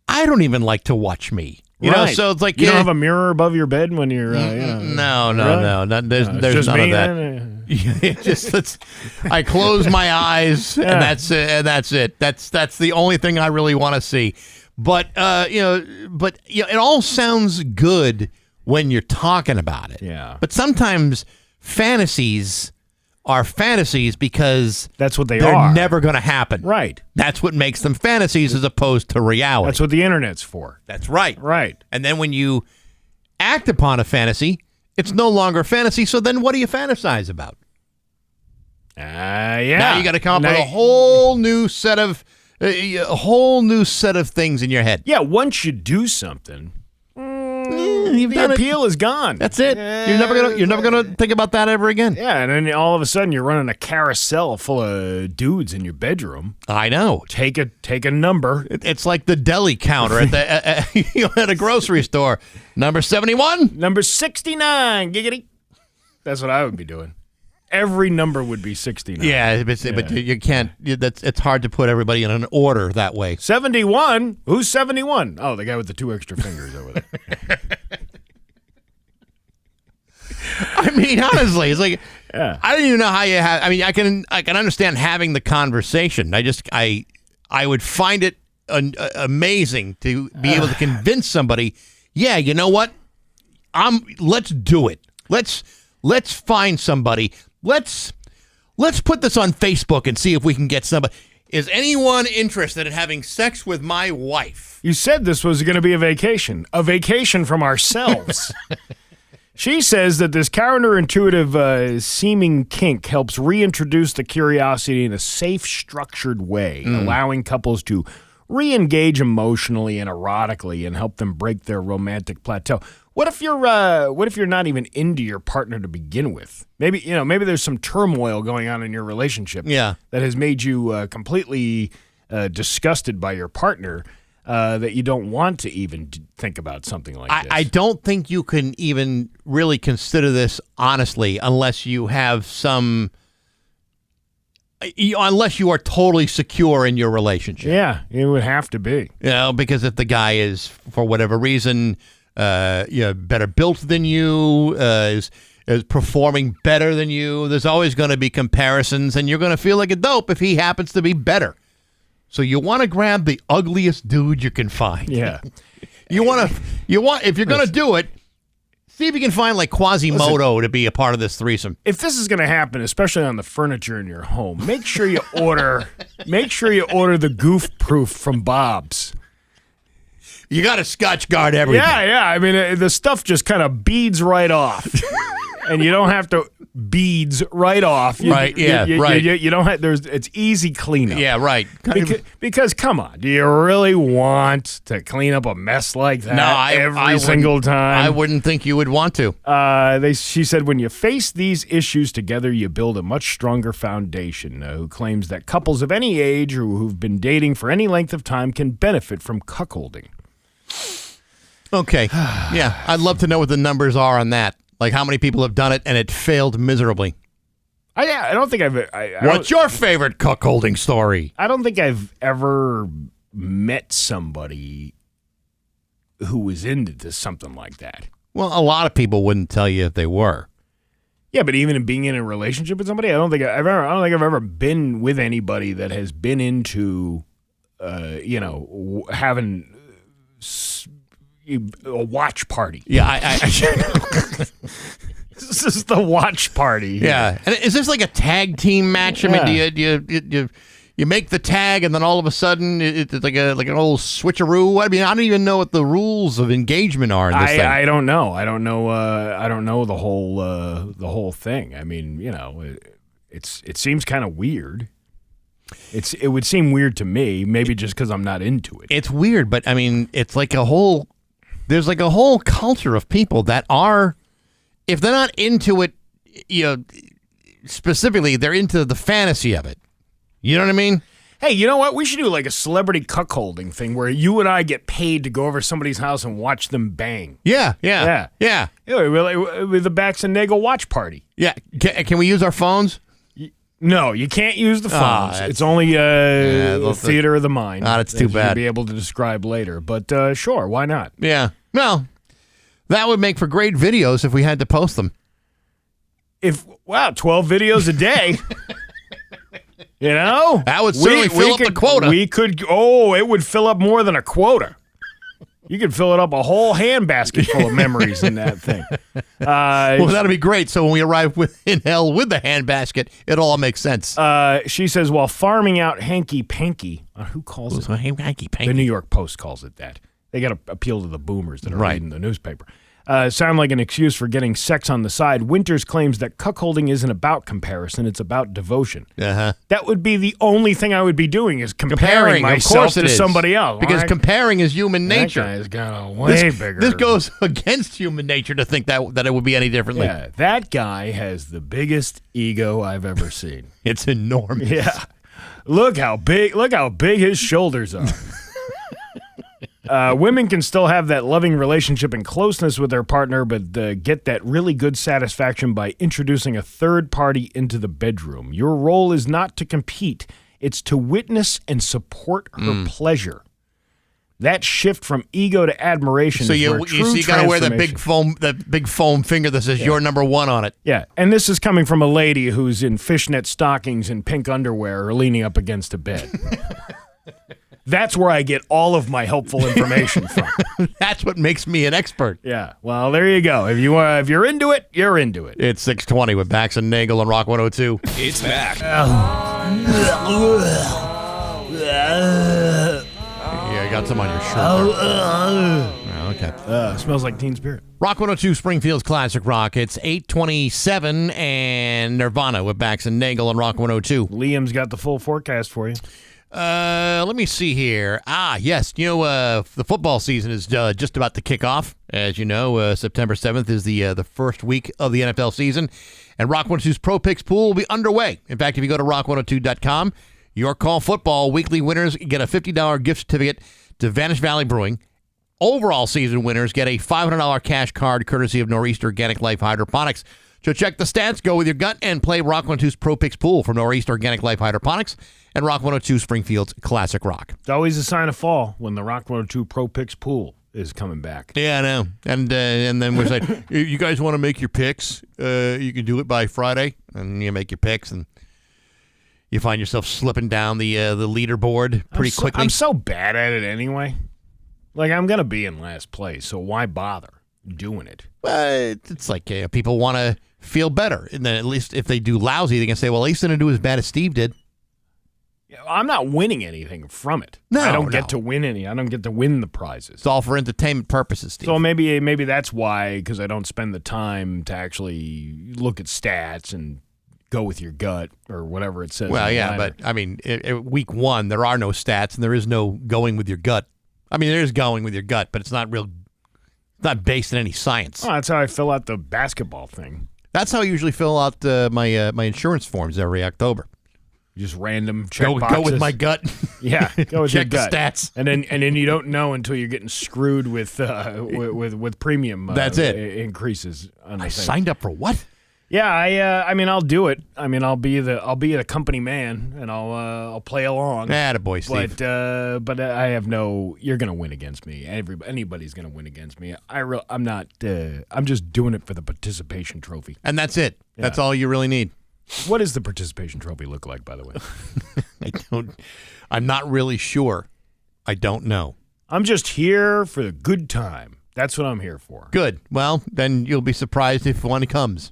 I don't even like to watch me. You know, so it's like you don't have a mirror above your bed when you're. No. There's none of that. I close my eyes and that's it. That's the only thing I really want to see. But it all sounds good when you're talking about it. Yeah. But sometimes fantasies are fantasies because that's what they're never going to happen. Right. That's what makes them fantasies as opposed to reality. That's what the internet's for. That's right. Right. And then when you act upon a fantasy, it's no longer fantasy. So then what do you fantasize about? Yeah. Now you got to come up with a whole new set of things in your head. Yeah. Once you do something, the appeal is gone. That's it. You're never gonna think about that ever again. Yeah, and then all of a sudden you're running a carousel full of dudes in your bedroom. I know. Take a number. It's like the deli counter at a grocery store. Number 71. Number 69. Giggity. That's what I would be doing. Every number would be 69. Yeah, but you can't. It's hard to put everybody in an order that way. 71? Who's 71? Oh, the guy with the 2 extra fingers over there. I mean, honestly, it's like I don't even know how you have. I mean, I can understand having the conversation. I would find it amazing to be able to convince somebody. Yeah, you know what? Let's do it. Let's find somebody. Let's put this on Facebook and see if we can get somebody. Is anyone interested in having sex with my wife? You said this was going to be a vacation from ourselves. She says that this counterintuitive seeming kink helps reintroduce the curiosity in a safe, structured way, allowing couples to re-engage emotionally and erotically and help them break their romantic plateau. What if you're not even into your partner to begin with? Maybe there's some turmoil going on in your relationship that has made you completely disgusted by your partner that you don't want to even think about something like this. I don't think you can even really consider this honestly unless you have unless you are totally secure in your relationship. Yeah, it would have to be. Because if the guy is, for whatever reason, better built than you, is performing better than you, there's always going to be comparisons, and you're going to feel like a dope if he happens to be better. So you want to grab the ugliest dude you can find. Yeah. If you're going to do it, see if you can find like Quasimodo to be a part of this threesome. If this is going to happen, especially on the furniture in your home, make sure you order the goof proof from Bob's. You got to Scotch guard everything. Yeah. I mean, the stuff just kind of beads right off, and you don't have to beads right off. You don't have. It's easy cleanup. Yeah, right. Because come on, do you really want to clean up a mess like that? No, every single time. I wouldn't think you would want to. She said, when you face these issues together, you build a much stronger foundation. Who claims that couples of any age or who've been dating for any length of time can benefit from cuckolding. Okay. Yeah, I'd love to know what the numbers are on that. Like how many people have done it and it failed miserably. I don't think What's your favorite cuckolding story? I don't think I've ever met somebody who was into something like that. Well, a lot of people wouldn't tell you if they were. Yeah, but even in being in a relationship with somebody, I don't think I've ever been with anybody that has been into, having a watch party. Yeah, This is the watch party. Yeah, and is this like a tag team match? I mean, do you make the tag and then all of a sudden it's like an old switcheroo? I mean, I don't even know what the rules of engagement are in this thing. I don't know. I don't know the whole thing. I mean, it seems kind of weird. It would seem weird to me, maybe just because I'm not into it. It's weird, but I mean, it's like there's like a whole culture of people that are, if they're not into it, specifically, they're into the fantasy of it. You know what I mean? Hey, you know what? We should do like a celebrity cuckolding thing where you and I get paid to go over to somebody's house and watch them bang. Yeah. With the Bax and Nagle watch party. Yeah. Can we use our phones? No, you can't use the phones. It's only theater of the mind. That's too bad. You'll be able to describe later. But sure, why not? Yeah. Well, that would make for great videos if we had to post them. 12 videos a day. That would certainly fill up the quota. It would fill up more than a quota. You could fill it up a whole handbasket full of memories in that thing. Well, that'll be great. So when we arrive in hell with the handbasket, it all makes sense. She says, while farming out hanky-panky, who calls it? Hanky-panky. The New York Post calls it that. They got to appeal to the boomers that are reading the newspaper. Sound like an excuse for getting sex on the side. Winters claims that cuckolding isn't about comparison, it's about devotion. Uh-huh. That would be the only thing I would be doing is comparing myself to somebody else. Because comparing is human nature. That guy's got a way bigger. This goes against human nature to think that it would be any differently. Yeah, that guy has the biggest ego I've ever seen. It's enormous. Yeah. Look how big his shoulders are. Women can still have that loving relationship and closeness with their partner, but get that really good satisfaction by introducing a third party into the bedroom. Your role is not to compete. It's to witness and support her pleasure. That shift from ego to admiration so is where true you got to wear that big foam finger that says you're number one on it. Yeah, and this is coming from a lady who's in fishnet stockings and pink underwear or leaning up against a bed. That's where I get all of my helpful information from. That's what makes me an expert. Yeah. Well, there you go. If you're into it, you're into it. It's 6:20 with Bax and Nagle on Rock 102. It's back. Yeah, you got some on your shirt. Okay. Smells like Teen Spirit. Rock 102, Springfield's Classic Rock. It's 8:27 and Nirvana with Bax and Nagle on Rock 102. Liam's got the full forecast for you. Let me see here. Yes. The football season is just about to kick off. As you know, September 7th is the first week of the NFL season, and Rock 102's Pro Picks pool will be underway. In fact, if you go to rock102.com, Your Call Football weekly winners get a $50 gift certificate to Vanish Valley Brewing. Overall season winners get a $500 cash card courtesy of Northeast Organic Life Hydroponics. So check the stats, go with your gut, and play Rock 102's Pro Picks pool from Northeast Organic Life Hydroponics and Rock 102 Springfield's Classic Rock. It's always a sign of fall when the Rock 102 Pro Picks pool is coming back. Yeah, I know. And then we're saying, you guys want to make your picks? You can do it by Friday, and you make your picks, and you find yourself slipping down the leaderboard pretty quickly. I'm so bad at it anyway. Like, I'm going to be in last place, so why bother doing it? It's like people want to feel better. And then at least if they do lousy, they can say, well, at least I didn't do as bad as Steve did. I'm not winning anything from it. No, I don't get to win any. I don't get to win the prizes. It's all for entertainment purposes, Steve. So maybe that's why, because I don't spend the time to actually look at stats and go with your gut or whatever it says. Well, yeah, but I mean, week one, there are no stats and there is no going with your gut. I mean, there is going with your gut, but it's not real. It's not based in any science. Oh, that's how I fill out the basketball thing. That's how I usually fill out my insurance forms every October. Just random check Go boxes. with my gut. Yeah, go with Check your gut. the stats. And then you don't know until you're getting screwed with premium. That's it. Increases. On the I thing. signed up for what? Yeah, I mean, I'll do it. I mean, I'll be the company man, and I'll play along. Attaboy, Steve. But I have no. You're gonna win against me. Anybody's gonna win against me. I'm not. I'm just doing it for the participation trophy. And that's it. Yeah. That's all you really need. What does the participation trophy look like, by the way? I'm not really sure. I don't know. I'm just here for the good time. That's what I'm here for. Good. Well, then you'll be surprised if one comes.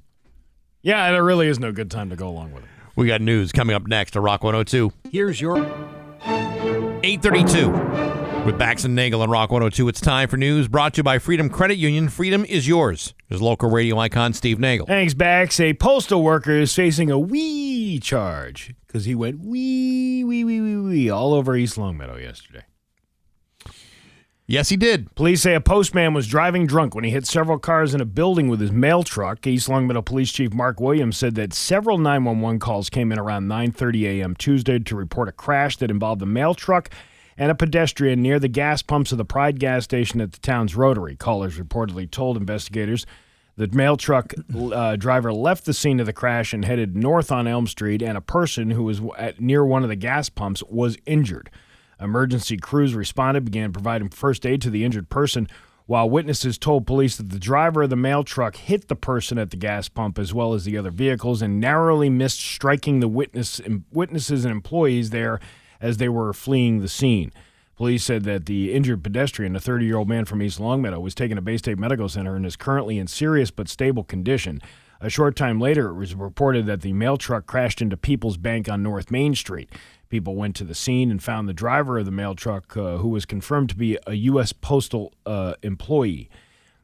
Yeah, there really is no good time to go along with it. We got news coming up next to Rock 102. Here's your 8:32 with Bax and Nagle on Rock 102. It's time for news brought to you by Freedom Credit Union. Freedom is yours. There's local radio icon Steve Nagle. Thanks, Bax. A postal worker is facing a wee charge because he went wee all over East Longmeadow yesterday. Yes, he did. Police say a postman was driving drunk when he hit several cars in a building with his mail truck. East Longmeadow Police Chief Mark Williams said that several 911 calls came in around 9:30 a.m. Tuesday to report a crash that involved a mail truck and a pedestrian near the gas pumps of the Pride gas station at the town's Rotary. Callers reportedly told investigators the mail truck driver left the scene of the crash and headed north on Elm Street, and a person who was near one of the gas pumps was injured. Emergency crews responded, began providing first aid to the injured person, while witnesses told police that the driver of the mail truck hit the person at the gas pump as well as the other vehicles and narrowly missed striking the witnesses and employees there as they were fleeing the scene. Police said that the injured pedestrian, a 30-year-old man from East Longmeadow, was taken to Bay State Medical Center and is currently in serious but stable condition. A short time later, it was reported that the mail truck crashed into People's Bank on North Main Street. People went to the scene and found the driver of the mail truck, who was confirmed to be a U.S. Postal employee.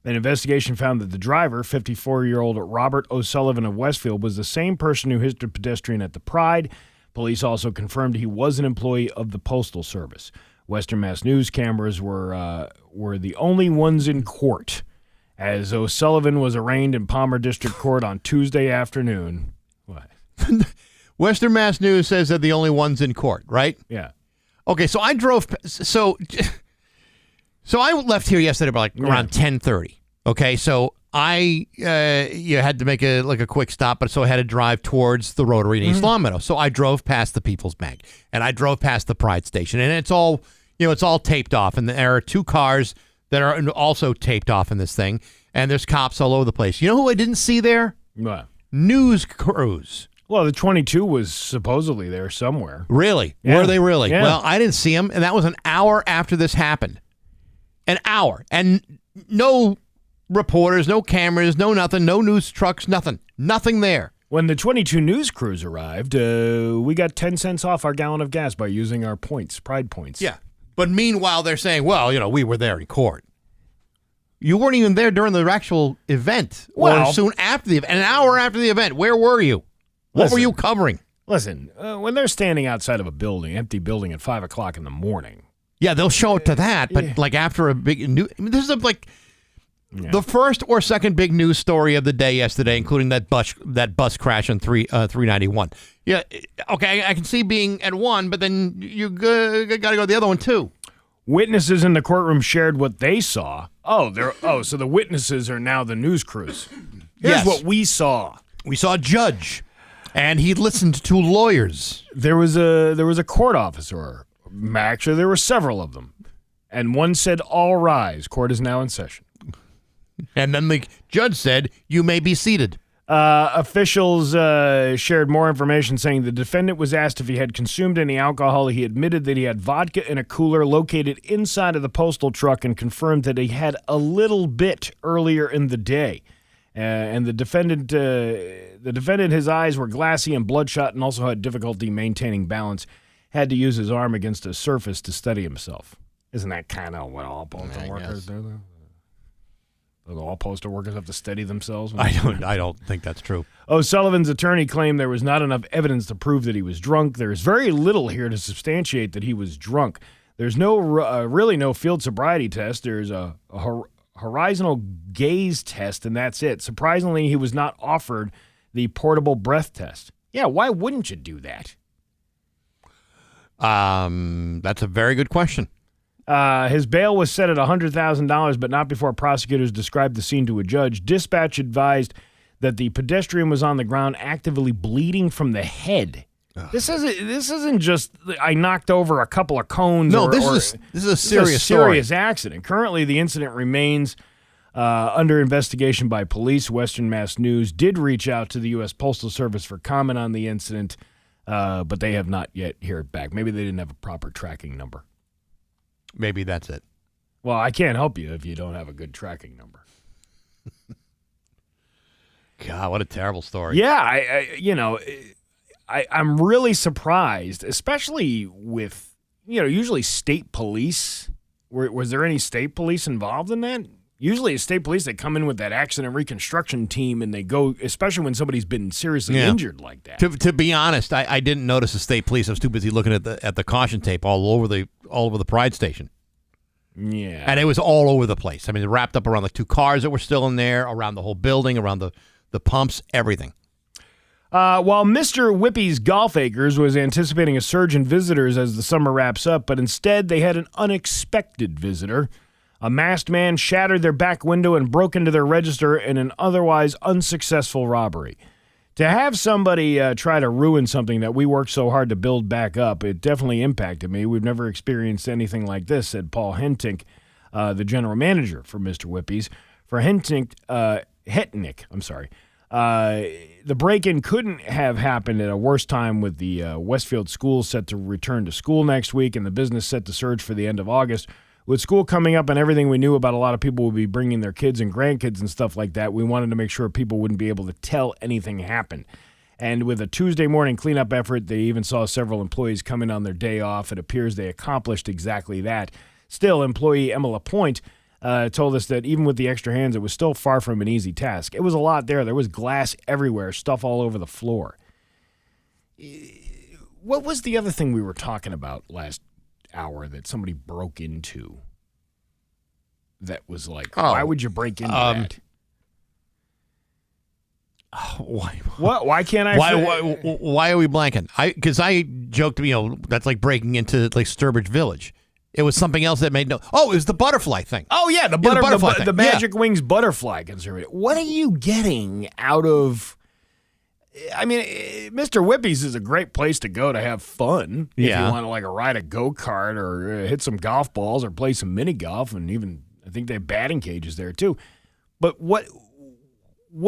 An investigation found that the driver, 54-year-old Robert O'Sullivan of Westfield, was the same person who hit the pedestrian at the Pride. Police also confirmed he was an employee of the Postal Service. Western Mass News cameras were the only ones in court, as O'Sullivan was arraigned in Palmer District Court on Tuesday afternoon. What? Western Mass News says they're the only ones in court, right? Yeah. Okay, so I drove. So I left here yesterday about around 10:30. Okay, so I had to make a quick stop, but so I had to drive towards the Rotary in East Longmeadow. So I drove past the People's Bank and I drove past the Pride Station, and it's all taped off, and there are two cars that are also taped off in this thing, and there's cops all over the place. You know who I didn't see there? What? News crews. Well, the 22 was supposedly there somewhere. Really? Yeah. Were they really? Yeah. Well, I didn't see them, and that was an hour after this happened. An hour. And no reporters, no cameras, no nothing, no news trucks, nothing. Nothing there. When the 22 news crews arrived, we got 10 cents off our gallon of gas by using our points, Pride points. Yeah. But meanwhile, they're saying, well, we were there in court. You weren't even there during the actual event. Well, or soon after the event. An hour after the event. Where were you? What were you covering? Listen, when they're standing outside of a building, empty building at 5 o'clock in the morning. Yeah, they'll show up to that, but after a big news, this is the first or second big news story of the day yesterday, including that bus crash on 391. Yeah, okay, I can see being at one, but then you got to go to the other one too. Witnesses in the courtroom shared what they saw. So the witnesses are now the news crews. Here's what we saw. We saw a judge, and he listened to lawyers. There was a court officer. Actually, there were several of them. And one said, "All rise. Court is now in session." And then the judge said, "You may be seated." Officials shared more information saying the defendant was asked if he had consumed any alcohol. He admitted that he had vodka in a cooler located inside of the postal truck and confirmed that he had a little bit earlier in the day. And the defendant, his eyes were glassy and bloodshot and also had difficulty maintaining balance. Had to use his arm against a surface to steady himself. Isn't that kind of what all postal workers do, though? All postal workers have to steady themselves? I don't think that's true. O'Sullivan's attorney claimed there was not enough evidence to prove that he was drunk. There is very little here to substantiate that he was drunk. There's really no field sobriety test. There's a horizontal gaze test, and that's it. Surprisingly, he was not offered the portable breath test. Yeah, why wouldn't you do that? That's a very good question. His bail was set at $100,000, but not before prosecutors described the scene to a judge. Dispatch advised that the pedestrian was on the ground actively bleeding from the head. Ugh. This isn't just I knocked over a couple of cones. No, this is a serious accident. Currently, the incident remains under investigation by police. Western Mass News did reach out to the U.S. Postal Service for comment on the incident, but they have not yet heard back. Maybe they didn't have a proper tracking number. Maybe that's it. Well, I can't help you if you don't have a good tracking number. God, what a terrible story. Yeah, I'm really surprised, especially with, usually state police. Was there any state police involved in that? Usually it's state police that come in with that accident reconstruction team and they go, especially when somebody's been seriously injured like that. To be honest, I didn't notice the state police. I was too busy looking at the caution tape all over the Pride station. Yeah. And it was all over the place. I mean, it wrapped up around the two cars that were still in there, around the whole building, around the pumps, everything. While Mr. Whippy's Golf Acres was anticipating a surge in visitors as the summer wraps up, but instead they had an unexpected visitor. A masked man shattered their back window and broke into their register in an otherwise unsuccessful robbery. To have somebody try to ruin something that we worked so hard to build back up, it definitely impacted me. We've never experienced anything like this, said Paul Hentink, the general manager for Mr. Whippy's. For Hetnick, the break-in couldn't have happened at a worse time with the Westfield schools set to return to school next week and the business set to surge for the end of August. With school coming up and everything we knew about a lot of people would be bringing their kids and grandkids and stuff like that, we wanted to make sure people wouldn't be able to tell anything happened. And with a Tuesday morning cleanup effort, they even saw several employees come in on their day off. It appears they accomplished exactly that. Still, employee Emma LaPointe told us that even with the extra hands, it was still far from an easy task. It was a lot there. There was glass everywhere, stuff all over the floor. What was the other thing we were talking about last hour that somebody broke into? That was like, why would you break into that? Why can't I? Why are we blanking? Because I joked, that's like breaking into like Sturbridge Village. It was something else that made no. Oh, it was the butterfly thing. Oh yeah, the butterfly thing. The Magic Wings butterfly conservative. What are you getting out of? I mean, Mr. Whippy's is a great place to go to have fun. If you want to like ride a go-kart or hit some golf balls or play some mini golf, and even I think they have batting cages there too. But what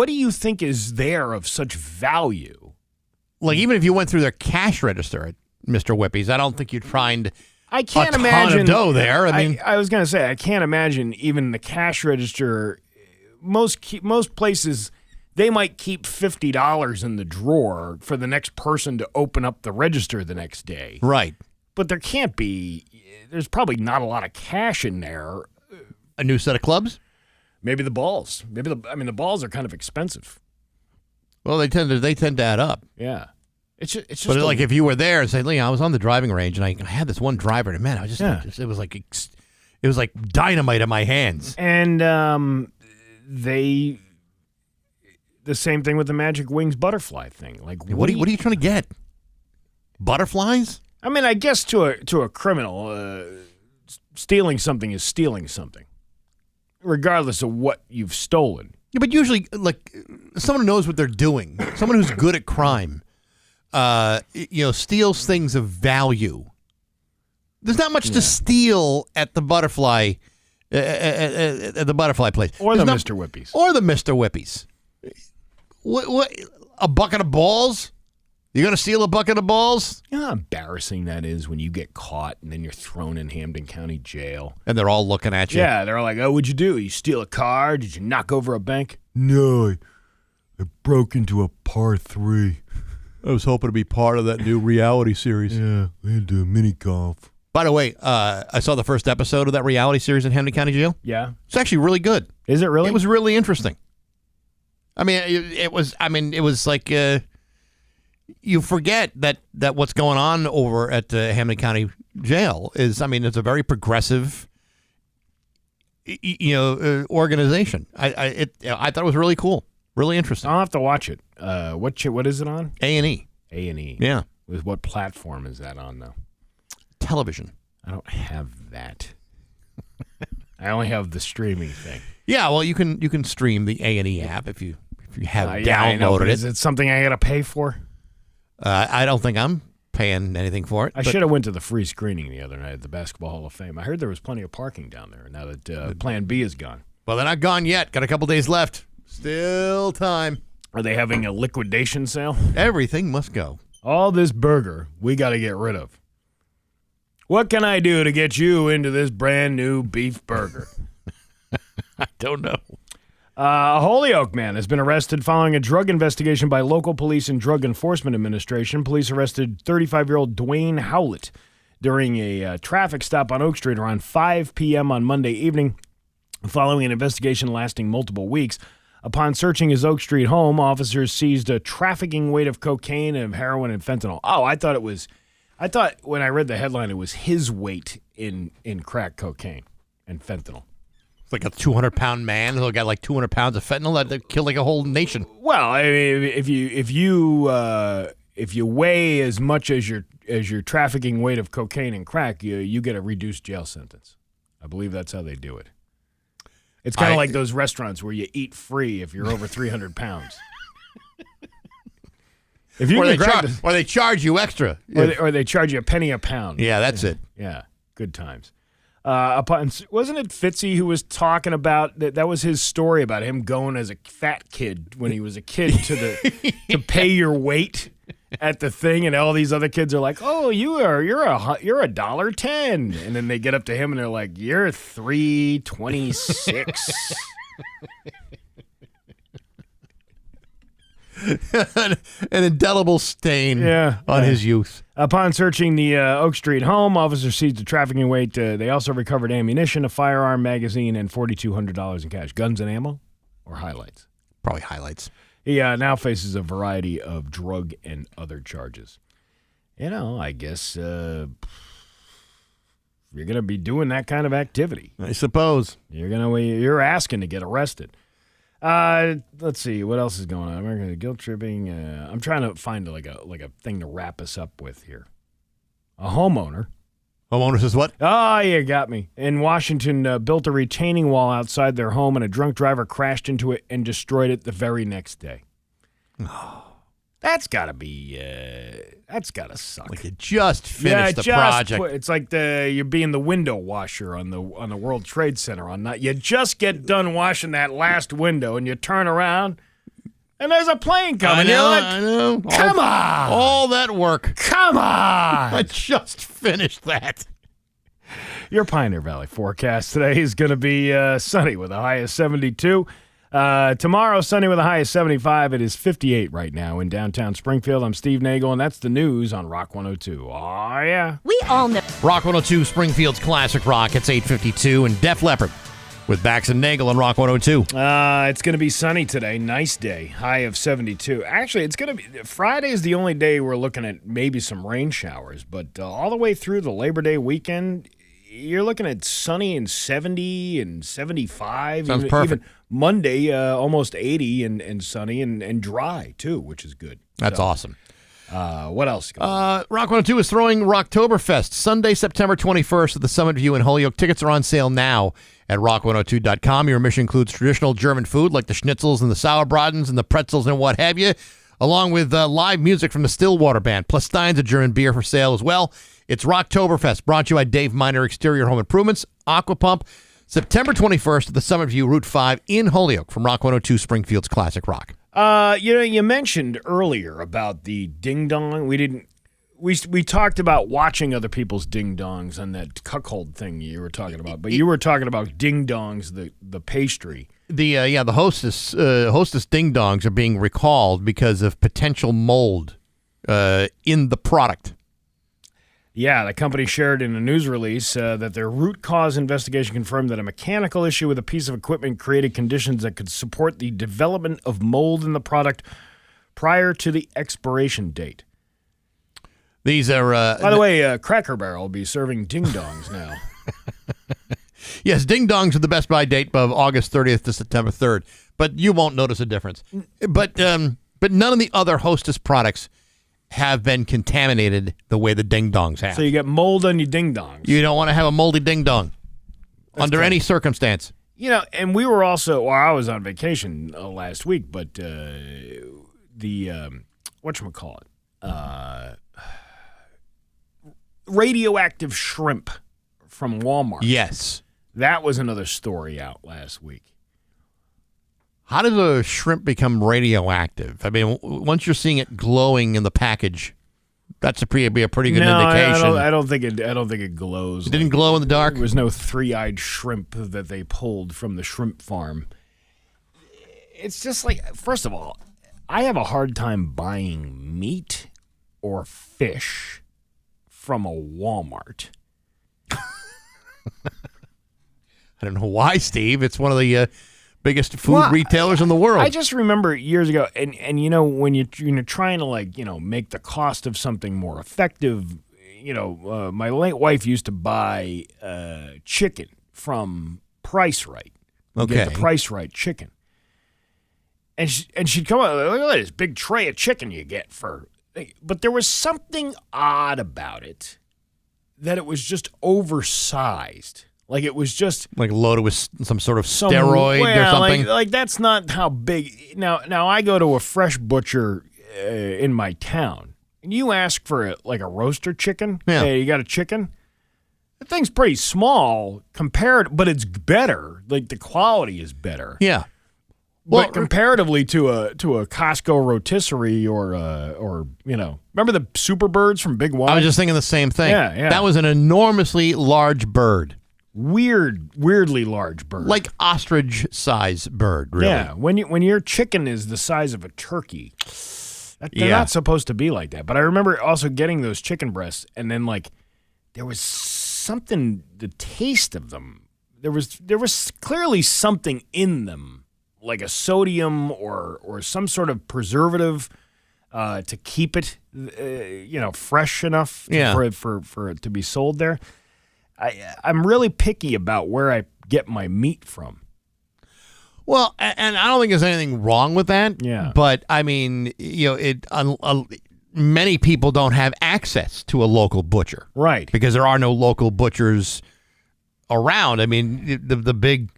do you think is there of such value? Like even if you went through their cash register at Mr. Whippy's, I don't think you'd find a ton of dough there. I was going to say I can't imagine even the cash register. Most places, they might keep $50 in the drawer for the next person to open up the register the next day. Right. But there's probably not a lot of cash in there. A new set of clubs? Maybe the balls. The balls are kind of expensive. Well, they tend to add up. Yeah. It's just but like if you were there and say, I was on the driving range and I had this one driver and man, it was like dynamite in my hands. And the same thing with the Magic Wings butterfly thing. Like, what are you trying to get? Butterflies? I mean, I guess to a criminal, stealing something is stealing something, regardless of what you've stolen. Yeah, but usually, like someone who knows what they're doing, someone who's good at crime, steals things of value. There's not much to steal at the butterfly, at the butterfly place, or the Mr. Whippy's, or the Mr. Whippy's. What? A bucket of balls? You going to steal a bucket of balls? You know how embarrassing that is when you get caught and then you're thrown in Hampden County Jail. And they're all looking at you. Yeah, they're like, oh, what'd you do? You steal a car? Did you knock over a bank? No, I broke into a par 3. I was hoping to be part of that new reality series. Yeah, we had to do a mini golf. By the way, I saw the first episode of that reality series in Hampden County Jail. Yeah. It's actually really good. Is it really? It was really interesting. I mean, it was like you forget that what's going on over at the Hampden County Jail is, it's a very progressive, organization. I thought it was really cool, really interesting. I'll have to watch it. What is it on? A&E. A&E. Yeah. With what platform is that on, though? Television. I don't have that. I only have the streaming thing. Yeah, well, you can stream the A&E app if you have I know, but downloaded it. Is it something I got to pay for? I don't think I'm paying anything for it. I should have went to the free screening the other night at the Basketball Hall of Fame. I heard there was plenty of parking down there now that Plan B is gone. Well, they're not gone yet. Got a couple days left. Still time. Are they having a liquidation sale? Everything must go. All this burger we got to get rid of. What can I do to get you into this brand new beef burger? I don't know. A Holyoke man has been arrested following a drug investigation by local police and Drug Enforcement Administration. Police arrested 35-year-old Dwayne Howlett during a traffic stop on Oak Street around 5 p.m. on Monday evening, following an investigation lasting multiple weeks. Upon searching his Oak Street home, officers seized a trafficking weight of cocaine and heroin and fentanyl. Oh, I thought when I read the headline, it was his weight in crack cocaine and fentanyl. It's like a 200-pound man who got like 200 pounds of fentanyl that killed like a whole nation. Well, I mean, if you weigh as much as your trafficking weight of cocaine and crack, you get a reduced jail sentence. I believe that's how they do it. It's kind of like those restaurants where you eat free if you're over 300 pounds. If you or they charge you extra. Or they charge you a penny a pound. Yeah, that's it. Yeah, good times. Wasn't it Fitzy who was talking about that was his story about him going as a fat kid when he was a kid to pay your weight at the thing, and all these other kids are like, "Oh, you're $1.10," and then they get up to him and they're like, "You're $3.26." An indelible stain on his youth. Upon searching the Oak Street home, officers seized the trafficking weight. They also recovered ammunition, a firearm, magazine, and $4,200 in cash. Guns and ammo or highlights? Probably highlights. He now faces a variety of drug and other charges. I guess you're going to be doing that kind of activity. I suppose. You're asking to get arrested. Let's see what else is going on. American guilt tripping. I'm trying to find like a thing to wrap us up with here. A homeowner. Homeowner says what? Oh, you got me. In Washington, built a retaining wall outside their home, and a drunk driver crashed into it and destroyed it the very next day. Oh, that's gotta be. That's gotta suck. Like you just finished the project. It's like you're being the window washer on the World Trade Center on that. You just get done washing that last window, and you turn around, and there's a plane coming. I know. Come on! All that work. Come on! I just finished that. Your Pioneer Valley forecast today is going to be sunny with a high of 72. Tomorrow, sunny with a high of 75. It is 58 right now in downtown Springfield. I'm Steve Nagle, and that's the news on Rock 102. Oh, yeah. We all know. Rock 102, Springfield's classic rock. It's 8:52, and Def Leppard with Bax and Nagle on Rock 102. It's going to be sunny today. Nice day. High of 72. Actually, it's going to be Friday is the only day we're looking at maybe some rain showers, but all the way through the Labor Day weekend, you're looking at sunny and 70 and 75. Sounds perfect. Even Monday, almost 80 and sunny and dry, too, which is good. That's awesome. What else? Rock 102 is throwing Rocktoberfest Sunday, September 21st at the Summit View in Holyoke. Tickets are on sale now at rock102.com. Your mission includes traditional German food like the schnitzels and the sauerbratens and the pretzels and what have you, along with live music from the Stillwater Band, plus steins of German beer for sale as well. It's Rocktoberfest, brought to you by Dave Miner Exterior Home Improvements, Aqua Pump, September 21st at the Summit View, Route 5 in Holyoke from Rock 102, Springfield's Classic Rock. You mentioned earlier about the ding dong. We talked about watching other people's ding dongs on that cuckold thing you were talking about, but you were talking about ding dongs, the pastry. The hostess ding dongs are being recalled because of potential mold in the product. Yeah, the company shared in a news release that their root cause investigation confirmed that a mechanical issue with a piece of equipment created conditions that could support the development of mold in the product prior to the expiration date. These are... By the way, Cracker Barrel will be serving ding-dongs now. Yes, ding-dongs are the best buy date of August 30th to September 3rd, but you won't notice a difference. But none of the other Hostess products have been contaminated the way the ding-dongs have. So you get mold on your ding-dongs. You don't want to have a moldy ding-dong under any circumstance. And we were also, I was on vacation last week, but whatchamacallit? Radioactive shrimp from Walmart. Yes. That was another story out last week. How does a shrimp become radioactive? I mean, once you're seeing it glowing in the package, that's be a pretty good indication. I don't think it glows. It didn't glow in the dark? There was no three-eyed shrimp that they pulled from the shrimp farm. It's just like, first of all, I have a hard time buying meat or fish from a Walmart. I don't know why, Steve. It's one of the biggest food retailers in the world. I just remember years ago, and when you're trying to make the cost of something more effective, my late wife used to buy chicken from Price Right. Okay, get the Price Right chicken, and she'd come out, look at this big tray of chicken you get for. But there was something odd about it, that it was just oversized. Like it was just like loaded with some sort of steroid or something. Like that's not how big. Now I go to a fresh butcher in my town, and you ask for a roaster chicken. Yeah. Hey, you got a chicken? The thing's pretty small compared, but it's better. Like the quality is better. Yeah. But comparatively to a Costco rotisserie or remember the super birds from Big Y? I was just thinking the same thing. Yeah. That was an enormously large bird. Weirdly large bird. Like ostrich size bird, really. Yeah, when your chicken is the size of a turkey, they're not supposed to be like that. But I remember also getting those chicken breasts, and then there was something, the taste of them. There was clearly something in them, like a sodium or some sort of preservative to keep it, fresh enough for it to be sold there. I'm really picky about where I get my meat from. Well, and I don't think there's anything wrong with that. Yeah. But I mean, many people don't have access to a local butcher, right? Because there are no local butchers around. I mean, the big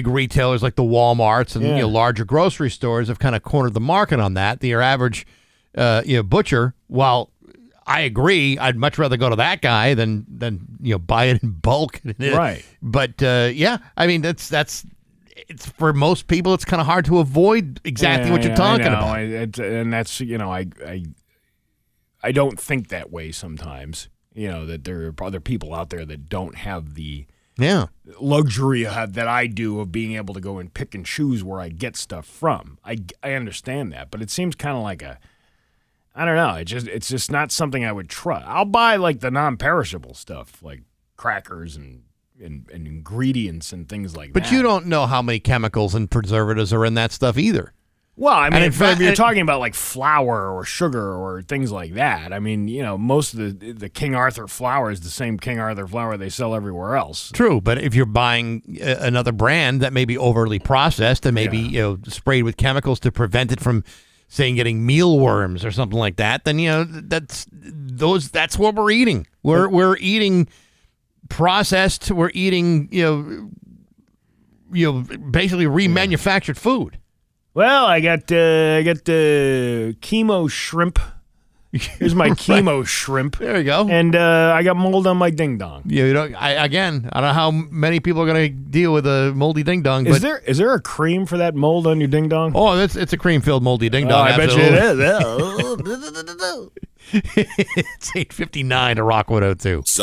retailers like the Walmarts and larger grocery stores have kind of cornered the market on that. Your average butcher, while I agree, I'd much rather go to that guy than buy it in bulk. Right. But I mean it's for most people it's kind of hard to avoid exactly what you're talking about. And that's I don't think that way sometimes. That there are other people out there that don't have the luxury that I do of being able to go and pick and choose where I get stuff from. I understand that, but it seems kind of like I don't know. It's just not something I would trust. I'll buy the non-perishable stuff, like crackers and ingredients and things like that. But you don't know how many chemicals and preservatives are in that stuff either. Well, I mean, if you're talking about flour or sugar or things like that, I mean, most of the King Arthur flour is the same King Arthur flour they sell everywhere else. True, but if you're buying another brand that may be overly processed and maybe sprayed with chemicals to prevent it from, say, getting mealworms or something like that, then that's what we're eating. We're eating processed. We're eating basically remanufactured food. Well, I got the chemo shrimp Here's my chemo shrimp. There you go. And I got mold on my ding dong. Yeah, I don't know how many people are going to deal with a moldy ding dong. Is there a cream for that mold on your ding dong? Oh, it's a cream filled moldy ding dong. I bet you it is. It's 8:59 to Rock 102.